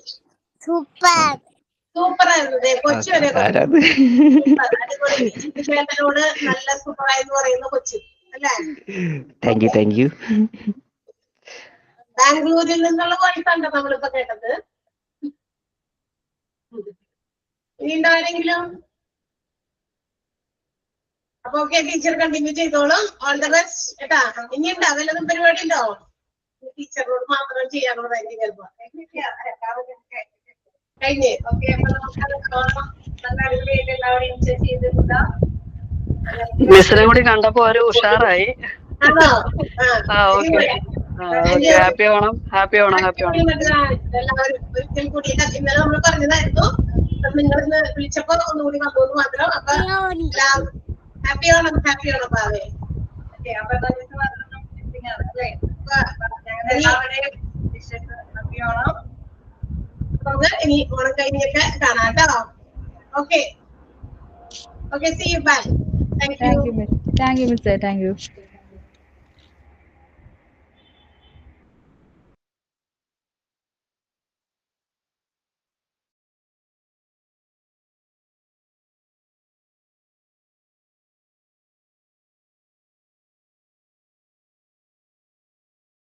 സൂപ്പർ ആയിരുന്നു. കൊച്ചു വരെ ചേട്ടനോട് നല്ല സൂപ്പറായെന്ന് പറയുന്ന കൊച്ചു അല്ലേ? Thank you thank U. ബാംഗ്ലൂരിൽ നിന്നുള്ള വോയിസ് ആണ് നമ്മളിപ്പോ കേട്ടത്. ഇനിയുണ്ടോ ആരെങ്കിലും? അപ്പൊ ഓക്കെ, ടീച്ചർ കണ്ടിന്യൂ ചെയ്തോളും. ഓൾ ദ ബെസ്റ്റ് കേട്ടാ. ഇനിയുണ്ടോ വല്ലതും പരിപാടി ഉണ്ടോ? ടീച്ചറിനോട് മാത്രം ചെയ്യാനുള്ളതായിരിക്കും ചിലപ്പോ. കഴിഞ്ഞ് ഓക്കെ. അപ്പൊ നമുക്ക് നല്ല അടിപൊളിയായിട്ട് എല്ലാവരും എൻജോയ് ചെയ്തിട്ടുണ്ടോ? മിസ്സിനെ കൂടി കണ്ടപ്പോ ഒരു ഉഷാറായി. ആണോ? Okay. Happy Onam, happy Onam, happy Onam. എല്ലാവരും ഒരിക്കൽ കൂടി ഇന്നലെ നമ്മൾ പറഞ്ഞതായിരുന്നു, നിങ്ങൾ ഇന്ന് വിളിച്ചപ്പോ ഒന്നുകൂടി വന്നു മാത്രം. അപ്പൊ ഹാപ്പി ഓണം, ഹാപ്പി ഓണം പാവേ. അപ്പൊ ഹാപ്പി ഓണം. നമുക്ക് ഇനി ഓണം കഴിഞ്ഞൊക്കെ കാണാം കേട്ടോ. Okay okay, see you, bye. Thank you. Thank you miss, thank U.